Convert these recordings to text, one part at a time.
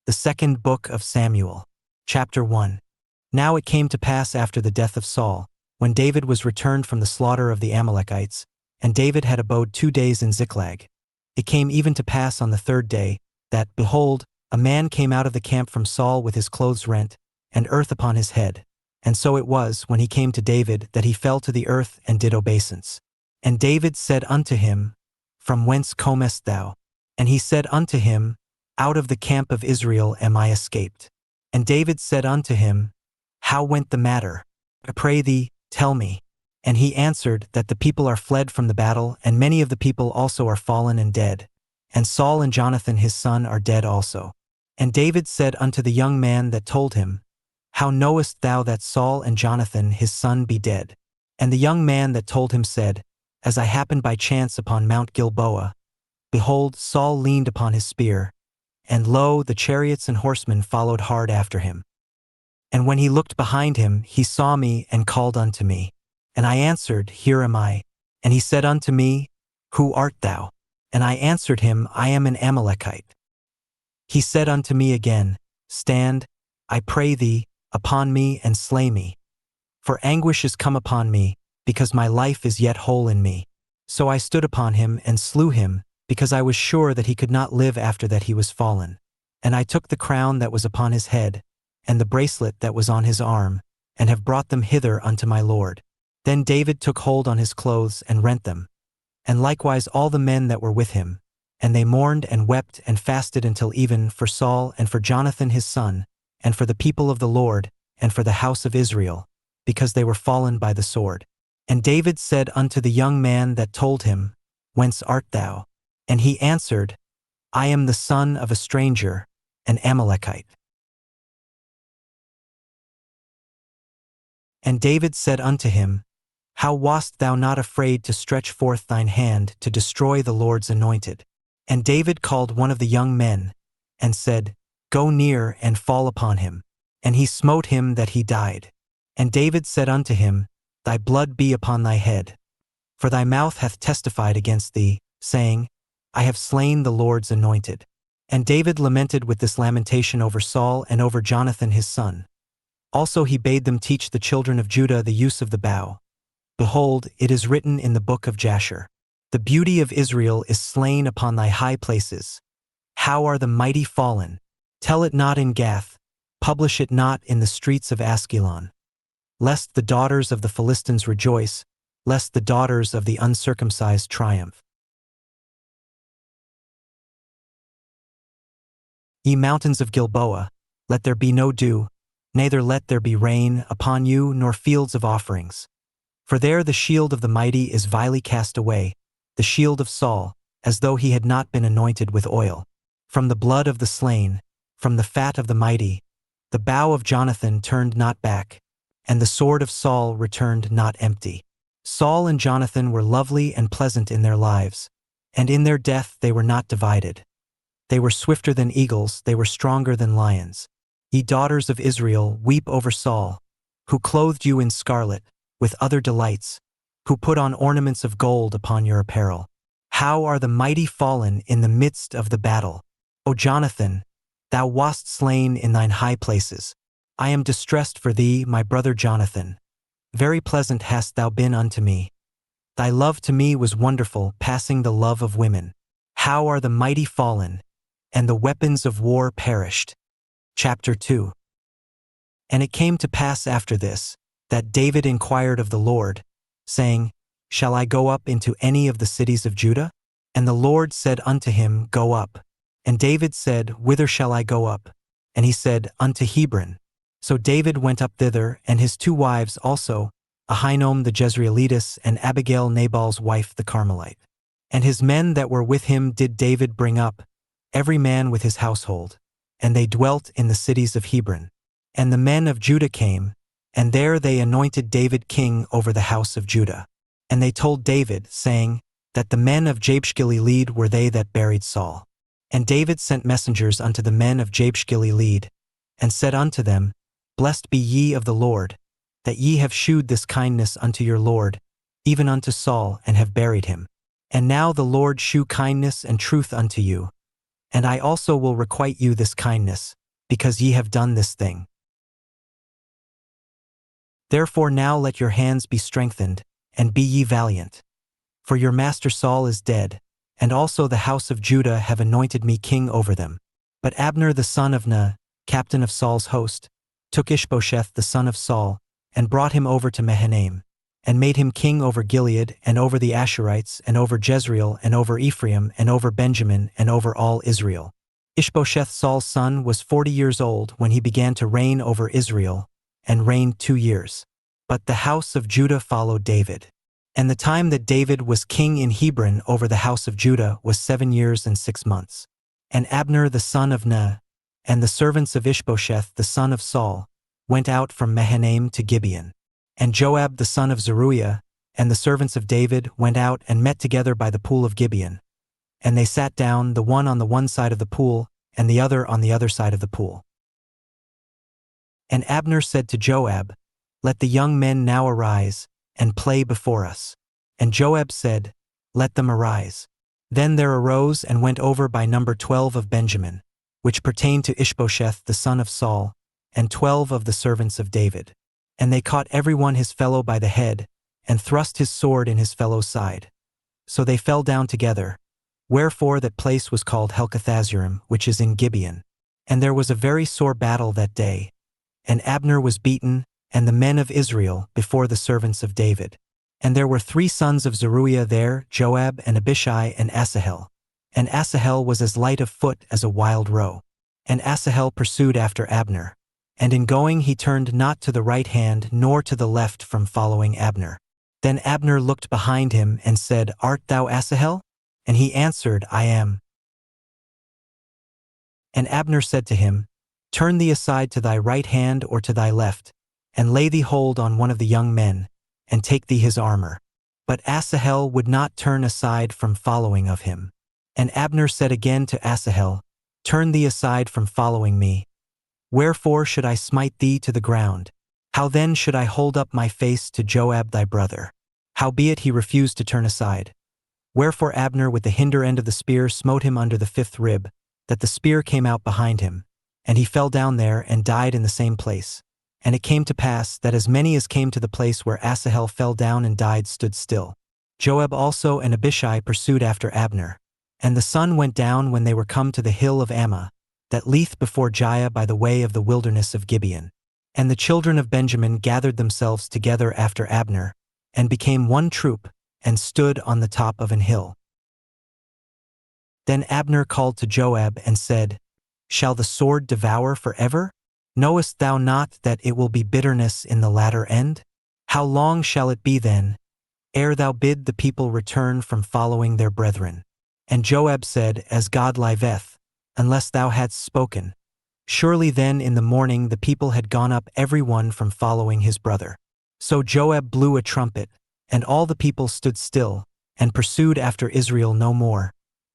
The second book of Samuel. Chapter 1. Now it came to pass after the death of Saul, when David was returned from the slaughter of the Amalekites, and David had abode 2 days in Ziklag. It came even to pass on the 3rd day, that, behold, a man came out of the camp from Saul with his clothes rent, and earth upon his head. And so it was, when he came to David, that he fell to the earth and did obeisance. And David said unto him, From whence comest thou? And he said unto him, Out of the camp of Israel am I escaped. And David said unto him, How went the matter? I pray thee, tell me. And he answered, That the people are fled from the battle, and many of the people also are fallen and dead. And Saul and Jonathan his son are dead also. And David said unto the young man that told him, How knowest thou that Saul and Jonathan his son be dead? And the young man that told him said, As I happened by chance upon Mount Gilboa, behold, Saul leaned upon his spear, and lo, the chariots and horsemen followed hard after him. And when he looked behind him, he saw me and called unto me. And I answered, Here am I. And he said unto me, Who art thou? And I answered him, I am an Amalekite. He said unto me again, Stand, I pray thee, upon me and slay me. For anguish is come upon me, because my life is yet whole in me. So I stood upon him and slew him, because I was sure that he could not live after that he was fallen. And I took the crown that was upon his head, and the bracelet that was on his arm, and have brought them hither unto my lord. Then David took hold on his clothes and rent them, and likewise all the men that were with him. And they mourned and wept and fasted until even for Saul and for Jonathan his son, and for the people of the Lord, and for the house of Israel, because they were fallen by the sword. And David said unto the young man that told him, Whence art thou? And he answered, I am the son of a stranger, an Amalekite. And David said unto him, How wast thou not afraid to stretch forth thine hand to destroy the Lord's anointed? And David called one of the young men, and said, Go near and fall upon him. And he smote him that he died. And David said unto him, Thy blood be upon thy head. For thy mouth hath testified against thee, saying, I have slain the Lord's anointed. And David lamented with this lamentation over Saul and over Jonathan his son. Also he bade them teach the children of Judah the use of the bow. Behold, it is written in the book of Jasher, The beauty of Israel is slain upon thy high places. How are the mighty fallen? Tell it not in Gath, publish it not in the streets of Askelon. Lest the daughters of the Philistines rejoice, lest the daughters of the uncircumcised triumph. Ye mountains of Gilboa, let there be no dew, neither let there be rain upon you, nor fields of offerings. For there the shield of the mighty is vilely cast away, the shield of Saul, as though he had not been anointed with oil. From the blood of the slain, from the fat of the mighty, the bow of Jonathan turned not back, and the sword of Saul returned not empty. Saul and Jonathan were lovely and pleasant in their lives, and in their death they were not divided. They were swifter than eagles, they were stronger than lions. Ye daughters of Israel, weep over Saul, who clothed you in scarlet, with other delights, who put on ornaments of gold upon your apparel. How are the mighty fallen in the midst of the battle? O Jonathan, thou wast slain in thine high places. I am distressed for thee, my brother Jonathan. Very pleasant hast thou been unto me. Thy love to me was wonderful, passing the love of women. How are the mighty fallen, and the weapons of war perished. Chapter 2. And it came to pass after this, that David inquired of the Lord, saying, Shall I go up into any of the cities of Judah? And the Lord said unto him, Go up. And David said, Whither shall I go up? And he said, Unto Hebron. So David went up thither, and his 2 wives also, Ahinoam the Jezreelitess, and Abigail Nabal's wife the Carmelite. And his men that were with him did David bring up, every man with his household. And they dwelt in the cities of Hebron. And the men of Judah came, and there they anointed David king over the house of Judah. And they told David, saying, That the men of Jabesh-Gilead were they that buried Saul. And David sent messengers unto the men of Jabesh-Gilead, and said unto them, Blessed be ye of the Lord, that ye have shewed this kindness unto your Lord, even unto Saul, and have buried him. And now the Lord shew kindness and truth unto you, And I also will requite you this kindness, because ye have done this thing. Therefore now let your hands be strengthened, and be ye valiant. For your master Saul is dead, and also the house of Judah have anointed me king over them. But Abner the son of Ner, captain of Saul's host, took Ishbosheth the son of Saul, and brought him over to Mahanaim, and made him king over Gilead, and over the Asherites, and over Jezreel, and over Ephraim, and over Benjamin, and over all Israel. Ishbosheth Saul's son was 40 years old when he began to reign over Israel, and reigned 2 years. But the house of Judah followed David. And the time that David was king in Hebron over the house of Judah was 7 years and 6 months. And Abner the son of Ner, and the servants of Ishbosheth the son of Saul, went out from Mahanaim to Gibeon. And Joab the son of Zeruiah, and the servants of David went out and met together by the pool of Gibeon. And they sat down, the one on the one side of the pool, and the other on the other side of the pool. And Abner said to Joab, Let the young men now arise, and play before us. And Joab said, Let them arise. Then there arose and went over by number 12 of Benjamin, which pertained to Ishbosheth the son of Saul, and 12 of the servants of David. And they caught every one his fellow by the head, and thrust his sword in his fellow's side. So they fell down together, wherefore that place was called Helkathazzurim, which is in Gibeon. And there was a very sore battle that day, and Abner was beaten, and the men of Israel, before the servants of David. And there were 3 sons of Zeruiah there, Joab and Abishai and Asahel. And Asahel was as light of foot as a wild roe. And Asahel pursued after Abner. And in going he turned not to the right hand nor to the left from following Abner. Then Abner looked behind him and said, Art thou Asahel? And he answered, I am. And Abner said to him, Turn thee aside to thy right hand or to thy left, and lay thee hold on one of the young men, and take thee his armor. But Asahel would not turn aside from following of him. And Abner said again to Asahel, Turn thee aside from following me. Wherefore should I smite thee to the ground? How then should I hold up my face to Joab thy brother? Howbeit he refused to turn aside. Wherefore Abner with the hinder end of the spear smote him under the 5th rib, that the spear came out behind him, and he fell down there and died in the same place. And it came to pass that as many as came to the place where Asahel fell down and died stood still. Joab also and Abishai pursued after Abner. And the sun went down when they were come to the hill of Ammah, that lieth before Giah by the way of the wilderness of Gibeon. And the children of Benjamin gathered themselves together after Abner, and became one troop, and stood on the top of an hill. Then Abner called to Joab and said, Shall the sword devour forever? Knowest thou not that it will be bitterness in the latter end? How long shall it be then, ere thou bid the people return from following their brethren? And Joab said, As God liveth, unless thou hadst spoken. Surely then in the morning the people had gone up every one from following his brother. So Joab blew a trumpet, and all the people stood still, and pursued after Israel no more,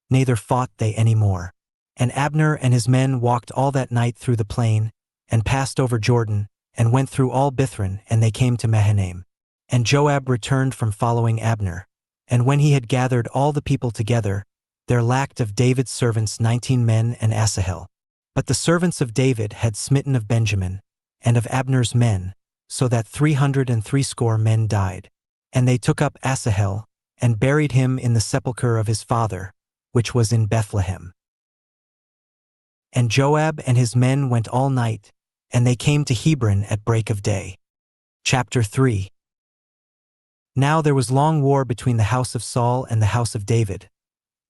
neither fought they any more. And Abner and his men walked all that night through the plain, and passed over Jordan, and went through all Bithron, and they came to Mahanaim. And Joab returned from following Abner. And when he had gathered all the people together, there lacked of David's servants 19 men and Asahel. But the servants of David had smitten of Benjamin, and of Abner's men, so that 360 men died. And they took up Asahel, and buried him in the sepulchre of his father, which was in Bethlehem. And Joab and his men went all night, and they came to Hebron at break of day. Chapter 3. Now there was long war between the house of Saul and the house of David.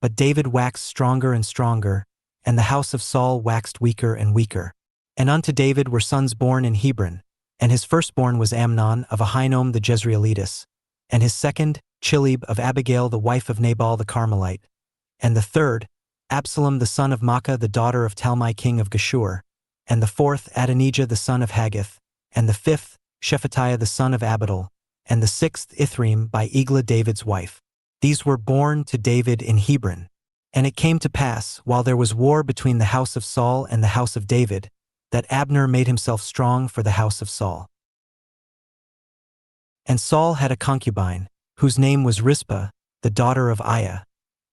But David waxed stronger and stronger, and the house of Saul waxed weaker and weaker. And unto David were sons born in Hebron, and his firstborn was Amnon of Ahinoam the Jezreelitess, and his second, Chilib of Abigail the wife of Nabal the Carmelite, and the third, Absalom the son of Maacah the daughter of Talmai king of Geshur, and the fourth, Adonijah the son of Haggith, and the fifth, Shephatiah the son of Abidal, and the sixth, Ithream by Eglah David's wife. These were born to David in Hebron. And it came to pass, while there was war between the house of Saul and the house of David, that Abner made himself strong for the house of Saul. And Saul had a concubine, whose name was Rizpah, the daughter of Aiah.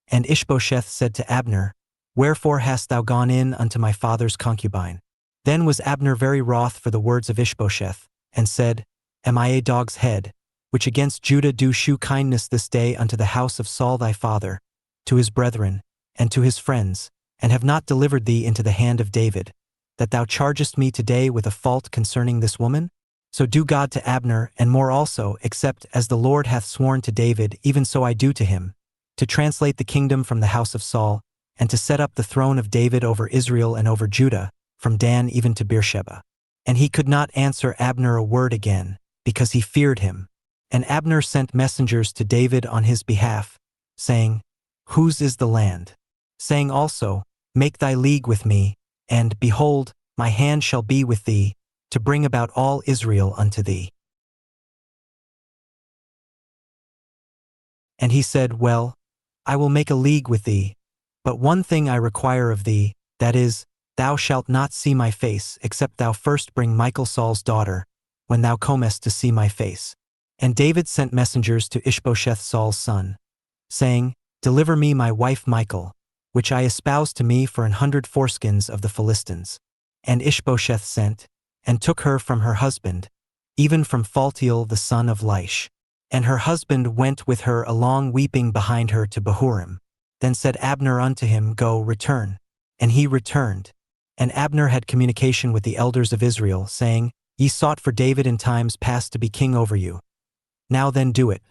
And Ishbosheth said to Abner, Wherefore hast thou gone in unto my father's concubine? Then was Abner very wroth for the words of Ishbosheth, and said, Am I a dog's head, which against Judah do shew kindness this day unto the house of Saul thy father, to his brethren, and to his friends, and have not delivered thee into the hand of David, that thou chargest me today with a fault concerning this woman? So do God to Abner, and more also, except as the Lord hath sworn to David, even so I do to him, to translate the kingdom from the house of Saul, and to set up the throne of David over Israel and over Judah, from Dan even to Beersheba. And he could not answer Abner a word again, because he feared him. And Abner sent messengers to David on his behalf, saying, Whose is the land? Saying also, Make thy league with me, and, behold, my hand shall be with thee, to bring about all Israel unto thee. And he said, Well, I will make a league with thee, but one thing I require of thee, that is, thou shalt not see my face, except thou first bring Michal Saul's daughter, when thou comest to see my face. And David sent messengers to Ishbosheth Saul's son, saying, Deliver me my wife Michal, which I espoused to me for 100 foreskins of the Philistines. And Ishbosheth sent, and took her from her husband, even from Phaltiel the son of Laish. And her husband went with her along weeping behind her to Bahurim. Then said Abner unto him, Go, return. And he returned. And Abner had communication with the elders of Israel, saying, Ye sought for David in times past to be king over you. Now then do it.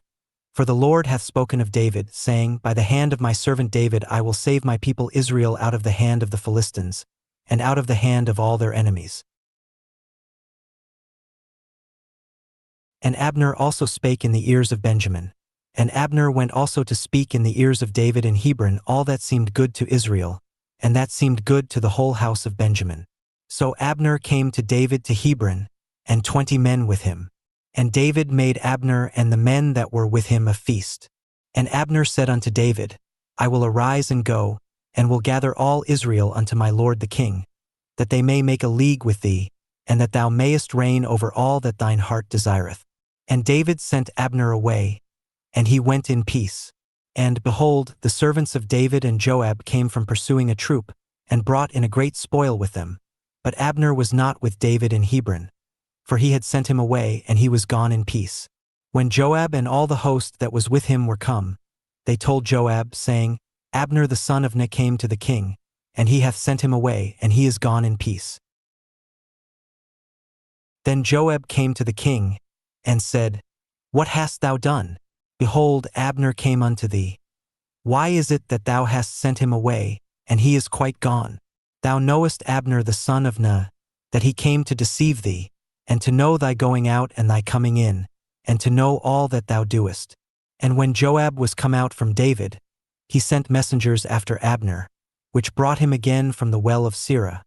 For the Lord hath spoken of David, saying, By the hand of my servant David I will save my people Israel out of the hand of the Philistines, and out of the hand of all their enemies. And Abner also spake in the ears of Benjamin. And Abner went also to speak in the ears of David in Hebron all that seemed good to Israel, and that seemed good to the whole house of Benjamin. So Abner came to David to Hebron, and 20 men with him. And David made Abner and the men that were with him a feast. And Abner said unto David, I will arise and go, and will gather all Israel unto my lord the king, that they may make a league with thee, and that thou mayest reign over all that thine heart desireth. And David sent Abner away, and he went in peace. And, behold, the servants of David and Joab came from pursuing a troop, and brought in a great spoil with them. But Abner was not with David in Hebron, for he had sent him away, and he was gone in peace. When Joab and all the host that was with him were come, they told Joab, saying, Abner the son of Ner came to the king, and he hath sent him away, and he is gone in peace. Then Joab came to the king, and said, What hast thou done? Behold, Abner came unto thee. Why is it that thou hast sent him away, and he is quite gone? Thou knowest Abner the son of Ner, that he came to deceive thee, and to know thy going out and thy coming in, and to know all that thou doest. And when Joab was come out from David, he sent messengers after Abner, which brought him again from the well of Sirah.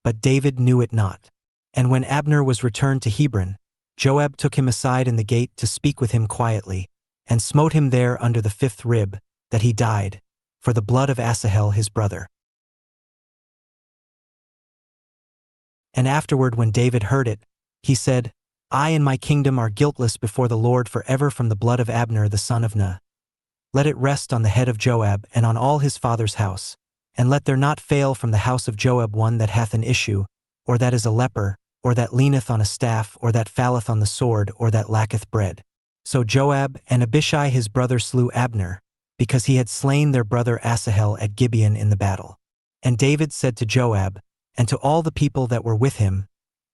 But David knew it not. And when Abner was returned to Hebron, Joab took him aside in the gate to speak with him quietly, and smote him there under the 5th rib, that he died, for the blood of Asahel his brother. And afterward when David heard it, he said, I and my kingdom are guiltless before the Lord forever from the blood of Abner the son of Ner. Let it rest on the head of Joab and on all his father's house, and let there not fail from the house of Joab one that hath an issue, or that is a leper, or that leaneth on a staff, or that falleth on the sword, or that lacketh bread. So Joab and Abishai his brother slew Abner, because he had slain their brother Asahel at Gibeon in the battle. And David said to Joab, and to all the people that were with him,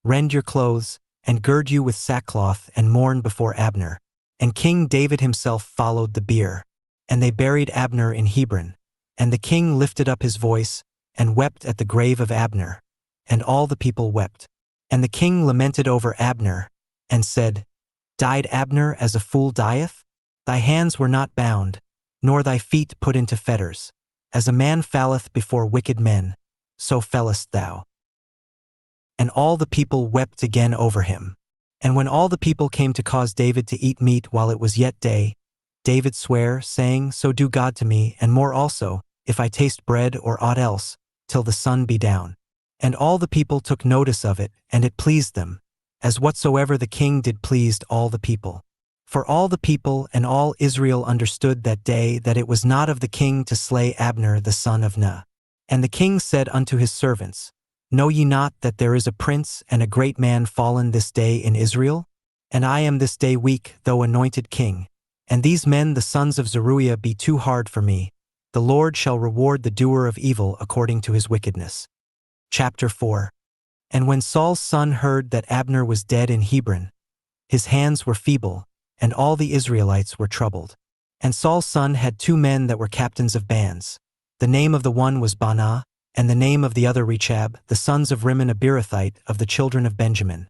Rend your clothes, and gird you with sackcloth, and mourn before Abner. And King David himself followed the bier. And they buried Abner in Hebron. And the king lifted up his voice, and wept at the grave of Abner. And all the people wept. And the king lamented over Abner, and said, Died Abner as a fool dieth? Thy hands were not bound, nor thy feet put into fetters. As a man falleth before wicked men, so fellest thou. And all the people wept again over him. And when all the people came to cause David to eat meat while it was yet day, David sware, saying, So do God to me, and more also, if I taste bread or aught else, till the sun be down. And all the people took notice of it, and it pleased them, as whatsoever the king did pleased all the people. For all the people and all Israel understood that day that it was not of the king to slay Abner the son of Ner. And the king said unto his servants, Know ye not that there is a prince and a great man fallen this day in Israel? And I am this day weak, though anointed king. And these men the sons of Zeruiah be too hard for me. The Lord shall reward the doer of evil according to his wickedness. Chapter 4. And when Saul's son heard that Abner was dead in Hebron, his hands were feeble, and all the Israelites were troubled. And Saul's son had 2 men that were captains of bands. The name of the one was Baanah, and the name of the other Rechab, the sons of Rimmon a Beerothite of the children of Benjamin.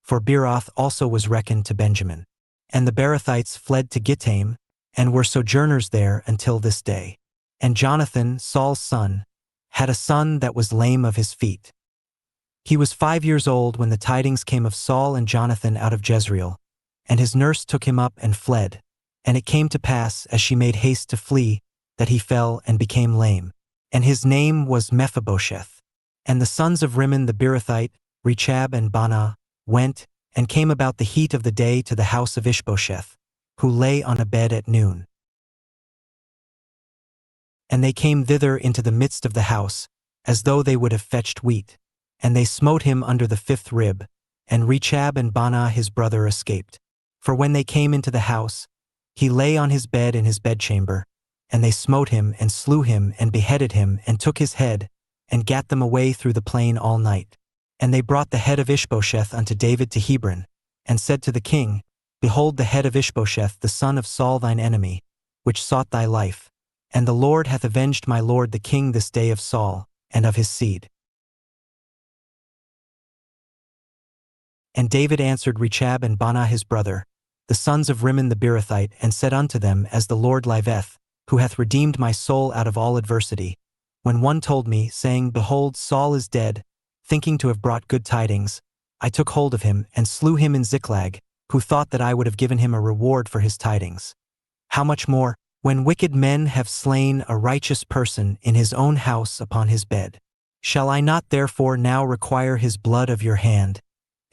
For Beeroth also was reckoned to Benjamin. And the Beerothites fled to Gittaim, and were sojourners there until this day. And Jonathan, Saul's son, had a son that was lame of his feet. He was 5 years old when the tidings came of Saul and Jonathan out of Jezreel, and his nurse took him up and fled. And it came to pass, as she made haste to flee, that he fell and became lame. And his name was Mephibosheth. And the sons of Rimmon the Beerothite, Rechab and Baanah, went and came about the heat of the day to the house of Ishbosheth, who lay on a bed at noon. And they came thither into the midst of the house, as though they would have fetched wheat. And they smote him under the 5th rib, and Rechab and Baanah his brother escaped. For when they came into the house, he lay on his bed in his bedchamber, and they smote him and slew him and beheaded him and took his head, and gat them away through the plain all night. And they brought the head of Ishbosheth unto David to Hebron, and said to the king, Behold the head of Ishbosheth the son of Saul thine enemy, which sought thy life. And the Lord hath avenged my lord the king this day of Saul, and of his seed. And David answered Rechab and Baanah his brother, the sons of Rimmon the Beerothite, and said unto them, As the Lord liveth, who hath redeemed my soul out of all adversity, when one told me, saying, Behold, Saul is dead, thinking to have brought good tidings, I took hold of him, and slew him in Ziklag, who thought that I would have given him a reward for his tidings. How much more, when wicked men have slain a righteous person in his own house upon his bed? Shall I not therefore now require his blood of your hand,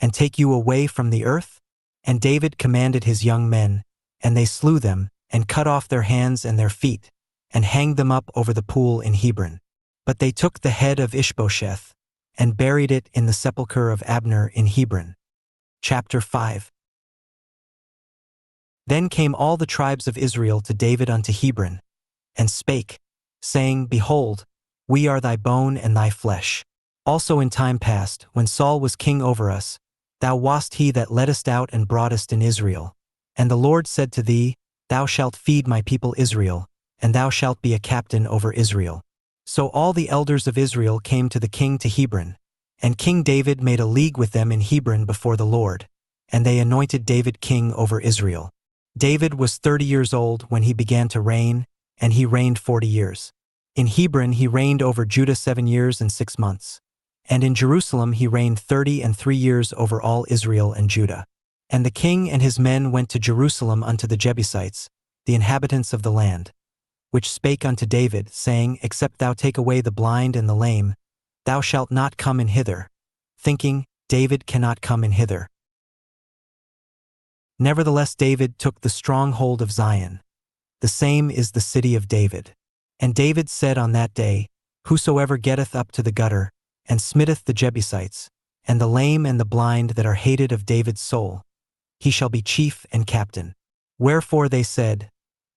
and take you away from the earth? And David commanded his young men, and they slew them, and cut off their hands and their feet, and hanged them up over the pool in Hebron. But they took the head of Ishbosheth, and buried it in the sepulchre of Abner in Hebron. Chapter 5. Then came all the tribes of Israel to David unto Hebron, and spake, saying, Behold, we are thy bone and thy flesh. Also in time past, when Saul was king over us, thou wast he that leddest out and broughtest in Israel. And the Lord said to thee, Thou shalt feed my people Israel, and thou shalt be a captain over Israel. So all the elders of Israel came to the king to Hebron, and King David made a league with them in Hebron before the Lord, and they anointed David king over Israel. David was 30 years old when he began to reign, and he reigned 40 years. In Hebron he reigned over Judah 7 years and 6 months. And in Jerusalem he reigned 33 years over all Israel and Judah. And the king and his men went to Jerusalem unto the Jebusites, the inhabitants of the land, which spake unto David, saying, Except thou take away the blind and the lame, thou shalt not come in hither, thinking, David cannot come in hither. Nevertheless David took the stronghold of Zion. The same is the city of David. And David said on that day, Whosoever getteth up to the gutter, and smitteth the Jebusites, and the lame and the blind that are hated of David's soul, he shall be chief and captain. Wherefore they said,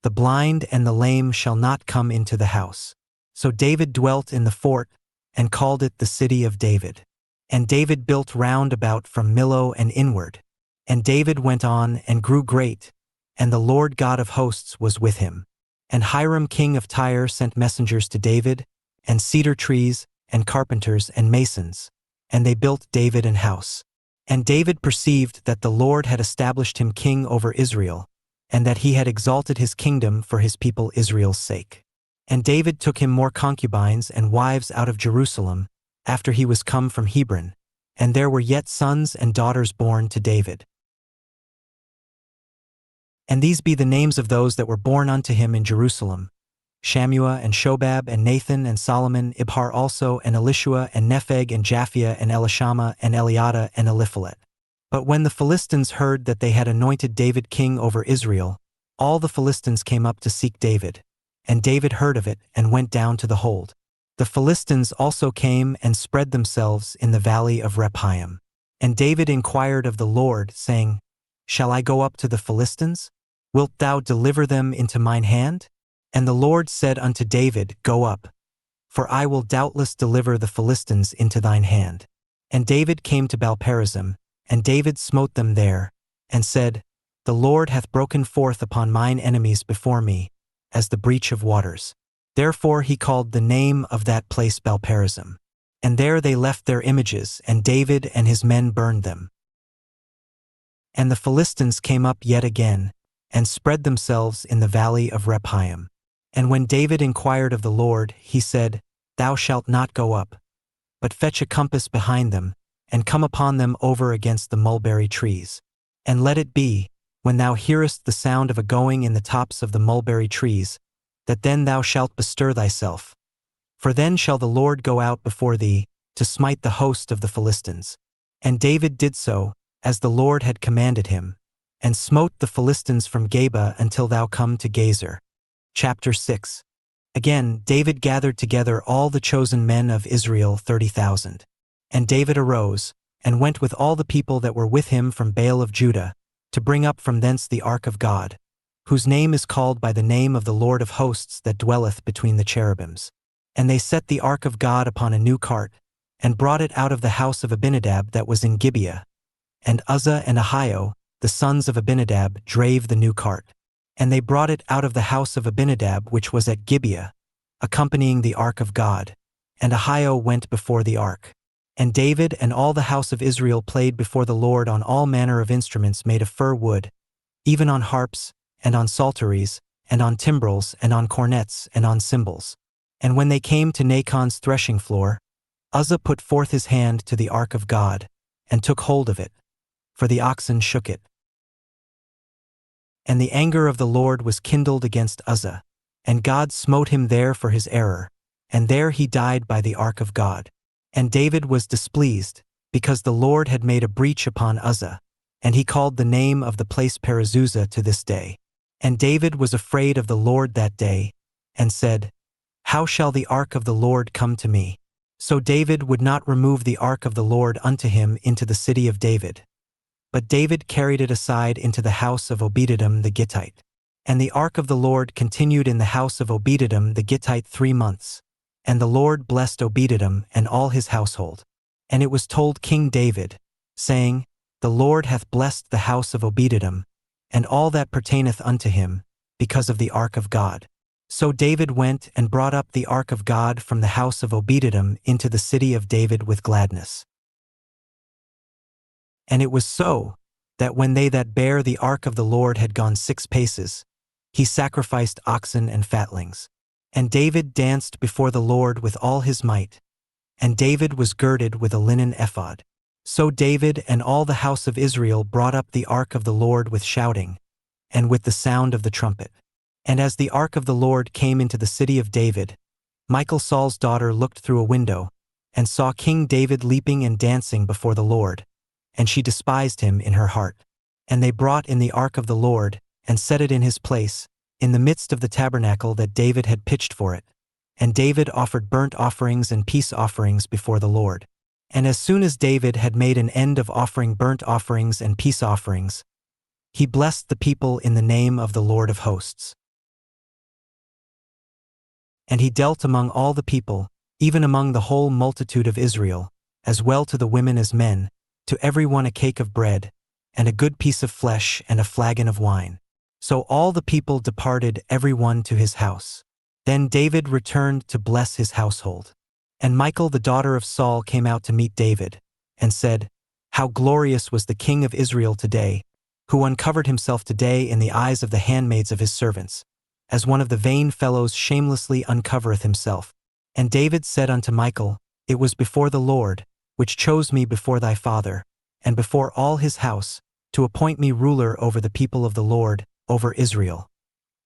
The blind and the lame shall not come into the house. So David dwelt in the fort, and called it the city of David. And David built round about from Millo and inward. And David went on and grew great, and the Lord God of hosts was with him. And Hiram king of Tyre sent messengers to David, and cedar trees, and carpenters and masons, and they built David an house. And David perceived that the Lord had established him king over Israel, and that he had exalted his kingdom for his people Israel's sake. And David took him more concubines and wives out of Jerusalem, after he was come from Hebron, and there were yet sons and daughters born to David. And these be the names of those that were born unto him in Jerusalem: Shammua and Shobab and Nathan and Solomon, Ibhar also, and Elishua and Nepheg and Japhia and Elishama and Eliada and Eliphalet. But when the Philistines heard that they had anointed David king over Israel, all the Philistines came up to seek David. And David heard of it, and went down to the hold. The Philistines also came and spread themselves in the valley of Rephaim. And David inquired of the Lord, saying, Shall I go up to the Philistines? Wilt thou deliver them into mine hand? And the Lord said unto David, Go up, for I will doubtless deliver the Philistines into thine hand. And David came to Baal-perazim, and David smote them there, and said, The Lord hath broken forth upon mine enemies before me, as the breach of waters. Therefore he called the name of that place Baal-perazim. And there they left their images, and David and his men burned them. And the Philistines came up yet again, and spread themselves in the valley of Rephaim. And when David inquired of the Lord, he said, Thou shalt not go up, but fetch a compass behind them, and come upon them over against the mulberry trees. And let it be, when thou hearest the sound of a going in the tops of the mulberry trees, that then thou shalt bestir thyself. For then shall the Lord go out before thee, to smite the host of the Philistines. And David did so, as the Lord had commanded him, and smote the Philistines from Geba until thou come to Gezer. Chapter 6. Again, David gathered together all the chosen men of Israel 30,000. And David arose, and went with all the people that were with him from Baal of Judah, to bring up from thence the ark of God, whose name is called by the name of the Lord of hosts that dwelleth between the cherubims. And they set the ark of God upon a new cart, and brought it out of the house of Abinadab that was in Gibeah. And Uzzah and Ahio, the sons of Abinadab, drave the new cart. And they brought it out of the house of Abinadab which was at Gibeah, accompanying the ark of God. And Ahio went before the ark. And David and all the house of Israel played before the Lord on all manner of instruments made of fir wood, even on harps, and on psalteries, and on timbrels, and on cornets, and on cymbals. And when they came to Nachon's threshing floor, Uzzah put forth his hand to the ark of God, and took hold of it, for the oxen shook it. And the anger of the Lord was kindled against Uzzah, and God smote him there for his error, and there he died by the ark of God. And David was displeased, because the Lord had made a breach upon Uzzah, and he called the name of the place Perazuzah to this day. And David was afraid of the Lord that day, and said, How shall the ark of the Lord come to me? So David would not remove the ark of the Lord unto him into the city of David. But David carried it aside into the house of Obed-edom the Gittite. And the ark of the Lord continued in the house of Obed-edom the Gittite 3 months. And the Lord blessed Obed-edom and all his household. And it was told King David, saying, The Lord hath blessed the house of Obed-edom, and all that pertaineth unto him, because of the ark of God. So David went and brought up the ark of God from the house of Obed-edom into the city of David with gladness. And it was so, that when they that bare the ark of the Lord had gone 6 paces, he sacrificed oxen and fatlings. And David danced before the Lord with all his might. And David was girded with a linen ephod. So David and all the house of Israel brought up the ark of the Lord with shouting, and with the sound of the trumpet. And as the ark of the Lord came into the city of David, Michal Saul's daughter looked through a window, and saw King David leaping and dancing before the Lord, and she despised him in her heart. And they brought in the ark of the Lord, and set it in his place, in the midst of the tabernacle that David had pitched for it. And David offered burnt offerings and peace offerings before the Lord. And as soon as David had made an end of offering burnt offerings and peace offerings, he blessed the people in the name of the Lord of hosts. And he dealt among all the people, even among the whole multitude of Israel, as well to the women as men, to every one a cake of bread, and a good piece of flesh, and a flagon of wine. So all the people departed every one to his house. Then David returned to bless his household. And Michal the daughter of Saul came out to meet David, and said, How glorious was the king of Israel today, who uncovered himself today in the eyes of the handmaids of his servants, as one of the vain fellows shamelessly uncovereth himself. And David said unto Michal, It was before the Lord, which chose me before thy father, and before all his house, to appoint me ruler over the people of the Lord, over Israel.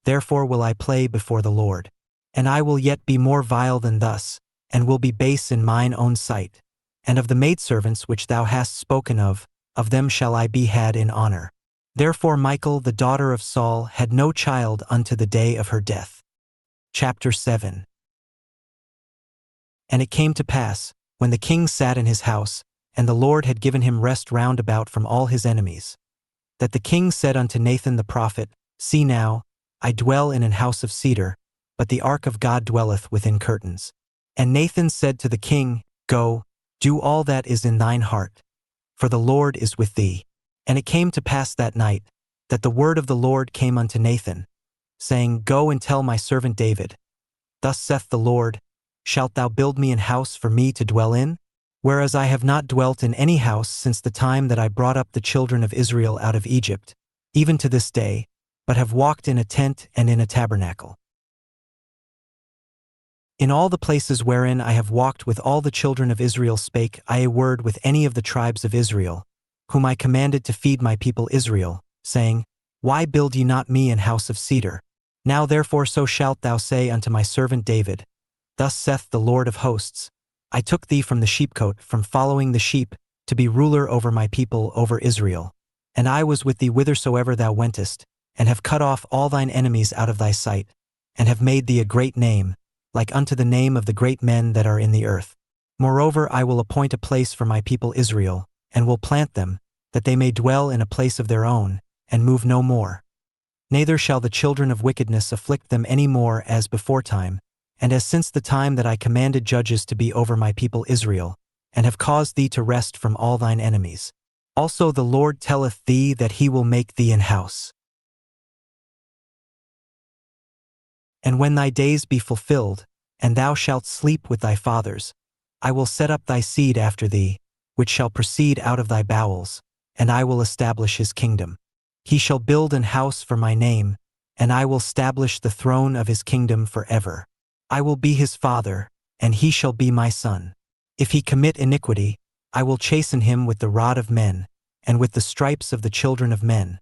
Therefore will I play before the Lord. And I will yet be more vile than thus, and will be base in mine own sight. And of the maidservants which thou hast spoken of them shall I be had in honor. Therefore Michal the daughter of Saul had no child unto the day of her death. Chapter 7. And it came to pass, when the king sat in his house, and the Lord had given him rest round about from all his enemies, that the king said unto Nathan the prophet, See now, I dwell in an house of cedar, but the ark of God dwelleth within curtains. And Nathan said to the king, Go, do all that is in thine heart, for the Lord is with thee. And it came to pass that night, that the word of the Lord came unto Nathan, saying, Go and tell my servant David, Thus saith the Lord, Shalt thou build me an house for me to dwell in? Whereas I have not dwelt in any house since the time that I brought up the children of Israel out of Egypt, even to this day, but have walked in a tent and in a tabernacle. In all the places wherein I have walked with all the children of Israel spake I a word with any of the tribes of Israel, whom I commanded to feed my people Israel, saying, Why build ye not me an house of cedar? Now therefore so shalt thou say unto my servant David, Thus saith the Lord of hosts, I took thee from the sheepcote, from following the sheep, to be ruler over my people, over Israel. And I was with thee whithersoever thou wentest, and have cut off all thine enemies out of thy sight, and have made thee a great name, like unto the name of the great men that are in the earth. Moreover, I will appoint a place for my people Israel, and will plant them, that they may dwell in a place of their own, and move no more. Neither shall the children of wickedness afflict them any more as beforetime, and as since the time that I commanded judges to be over my people Israel, and have caused thee to rest from all thine enemies. Also the Lord telleth thee that he will make thee an house. And when thy days be fulfilled, and thou shalt sleep with thy fathers, I will set up thy seed after thee, which shall proceed out of thy bowels, and I will establish his kingdom. He shall build an house for my name, and I will stablish the throne of his kingdom forever. I will be his father, and he shall be my son. If he commit iniquity, I will chasten him with the rod of men, and with the stripes of the children of men.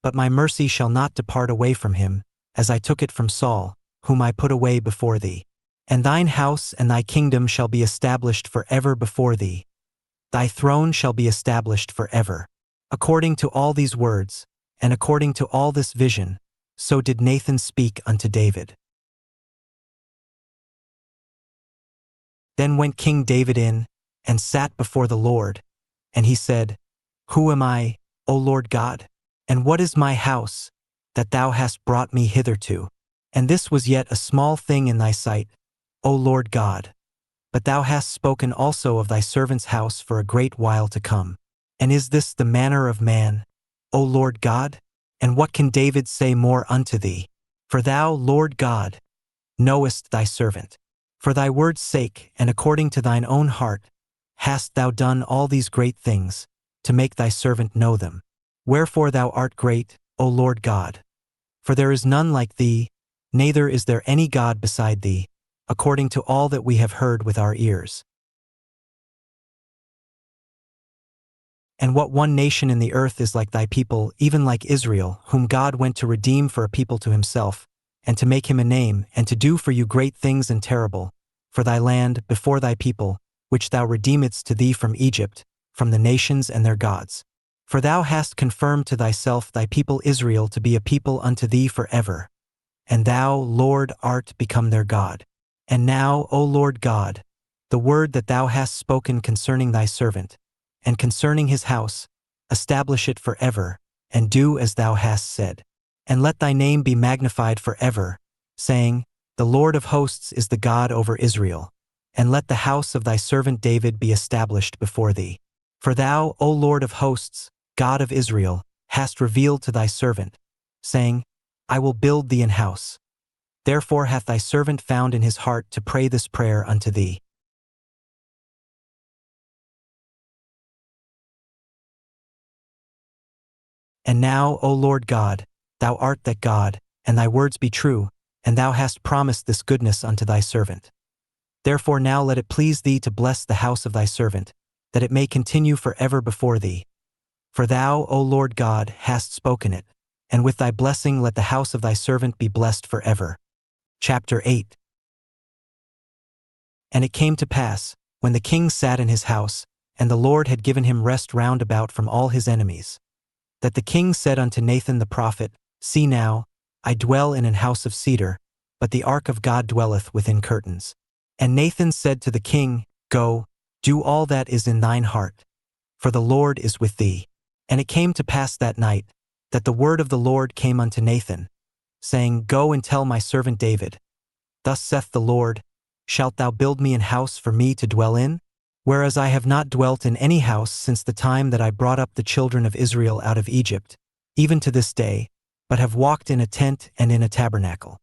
But my mercy shall not depart away from him, as I took it from Saul, whom I put away before thee. And thine house and thy kingdom shall be established forever before thee. Thy throne shall be established forever. According to all these words, and according to all this vision, so did Nathan speak unto David. Then went King David in, and sat before the Lord, and he said, Who am I, O Lord God? And what is my house, that thou hast brought me hitherto? And this was yet a small thing in thy sight, O Lord God. But thou hast spoken also of thy servant's house for a great while to come. And is this the manner of man, O Lord God? And what can David say more unto thee? For thou, Lord God, knowest thy servant. For thy word's sake, and according to thine own heart, hast thou done all these great things, to make thy servant know them. Wherefore thou art great, O Lord God. For there is none like thee, neither is there any God beside thee, according to all that we have heard with our ears. And what one nation in the earth is like thy people, even like Israel, whom God went to redeem for a people to himself, and to make him a name, and to do for you great things and terrible, for thy land, before thy people, which thou redeemedst to thee from Egypt, from the nations and their gods. For thou hast confirmed to thyself thy people Israel to be a people unto thee forever. And thou, Lord, art become their God. And now, O Lord God, the word that thou hast spoken concerning thy servant, and concerning his house, establish it forever, and do as thou hast said. And let thy name be magnified forever, saying, The Lord of hosts is the God over Israel. And let the house of thy servant David be established before thee. For thou, O Lord of hosts, God of Israel, hast revealed to thy servant, saying, I will build thee an house. Therefore hath thy servant found in his heart to pray this prayer unto thee. And now, O Lord God, thou art that God, and thy words be true, and thou hast promised this goodness unto thy servant. Therefore now let it please thee to bless the house of thy servant, that it may continue forever before thee. For thou, O Lord God, hast spoken it, and with thy blessing let the house of thy servant be blessed forever. Chapter 8. And it came to pass, when the king sat in his house, and the Lord had given him rest round about from all his enemies, that the king said unto Nathan the prophet, See now, I dwell in an house of cedar, but the ark of God dwelleth within curtains. And Nathan said to the king, Go, do all that is in thine heart, for the Lord is with thee. And it came to pass that night, that the word of the Lord came unto Nathan, saying, Go and tell my servant David, Thus saith the Lord, Shalt thou build me an house for me to dwell in? Whereas I have not dwelt in any house since the time that I brought up the children of Israel out of Egypt, even to this day, but have walked in a tent and in a tabernacle.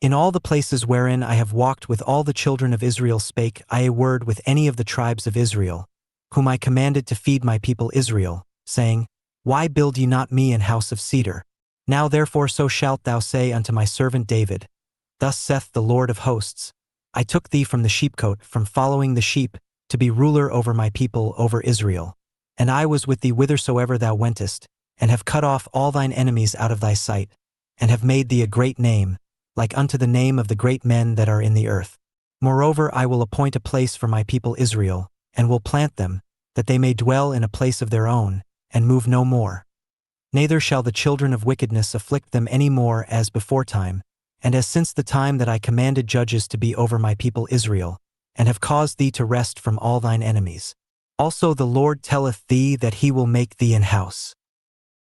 In all the places wherein I have walked with all the children of Israel spake I a word with any of the tribes of Israel, whom I commanded to feed my people Israel, saying, Why build ye not me an house of cedar? Now therefore so shalt thou say unto my servant David, Thus saith the Lord of hosts, I took thee from the sheepcote, from following the sheep, to be ruler over my people, over Israel. And I was with thee whithersoever thou wentest, and have cut off all thine enemies out of thy sight, and have made thee a great name, like unto the name of the great men that are in the earth. Moreover, I will appoint a place for my people Israel, and will plant them, that they may dwell in a place of their own, and move no more. Neither shall the children of wickedness afflict them any more as beforetime, and as since the time that I commanded judges to be over my people Israel, and have caused thee to rest from all thine enemies. Also the Lord telleth thee that he will make thee an house.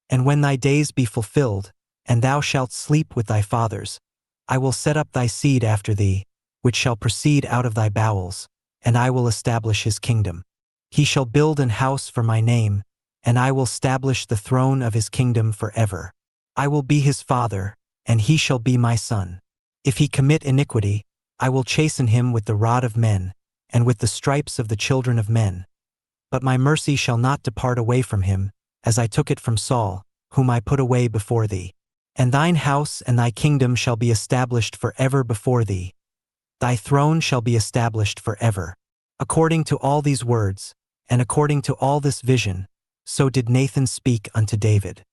And when thy days be fulfilled, and thou shalt sleep with thy fathers, I will set up thy seed after thee, which shall proceed out of thy bowels, and I will establish his kingdom. He shall build an house for my name, and I will establish the throne of his kingdom forever. I will be his father, and he shall be my son. If he commit iniquity, I will chasten him with the rod of men, and with the stripes of the children of men. But my mercy shall not depart away from him, as I took it from Saul, whom I put away before thee. And thine house and thy kingdom shall be established forever before thee. Thy throne shall be established forever. According to all these words, and according to all this vision, so did Nathan speak unto David.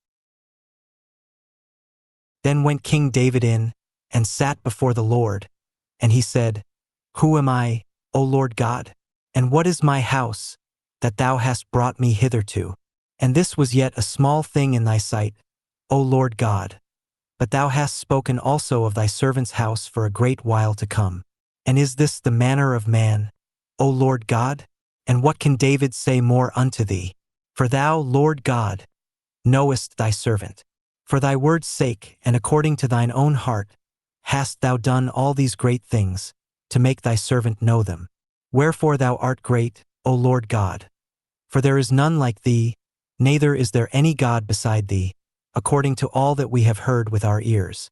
Then went King David in, and sat before the Lord, and he said, Who am I, O Lord God? And what is my house, that thou hast brought me hitherto? And this was yet a small thing in thy sight, O Lord God. But thou hast spoken also of thy servant's house for a great while to come. And is this the manner of man, O Lord God? And what can David say more unto thee? For thou, Lord God, knowest thy servant. For thy word's sake, and according to thine own heart, hast thou done all these great things, to make thy servant know them. Wherefore thou art great, O Lord God. For there is none like thee, neither is there any God beside thee, according to all that we have heard with our ears.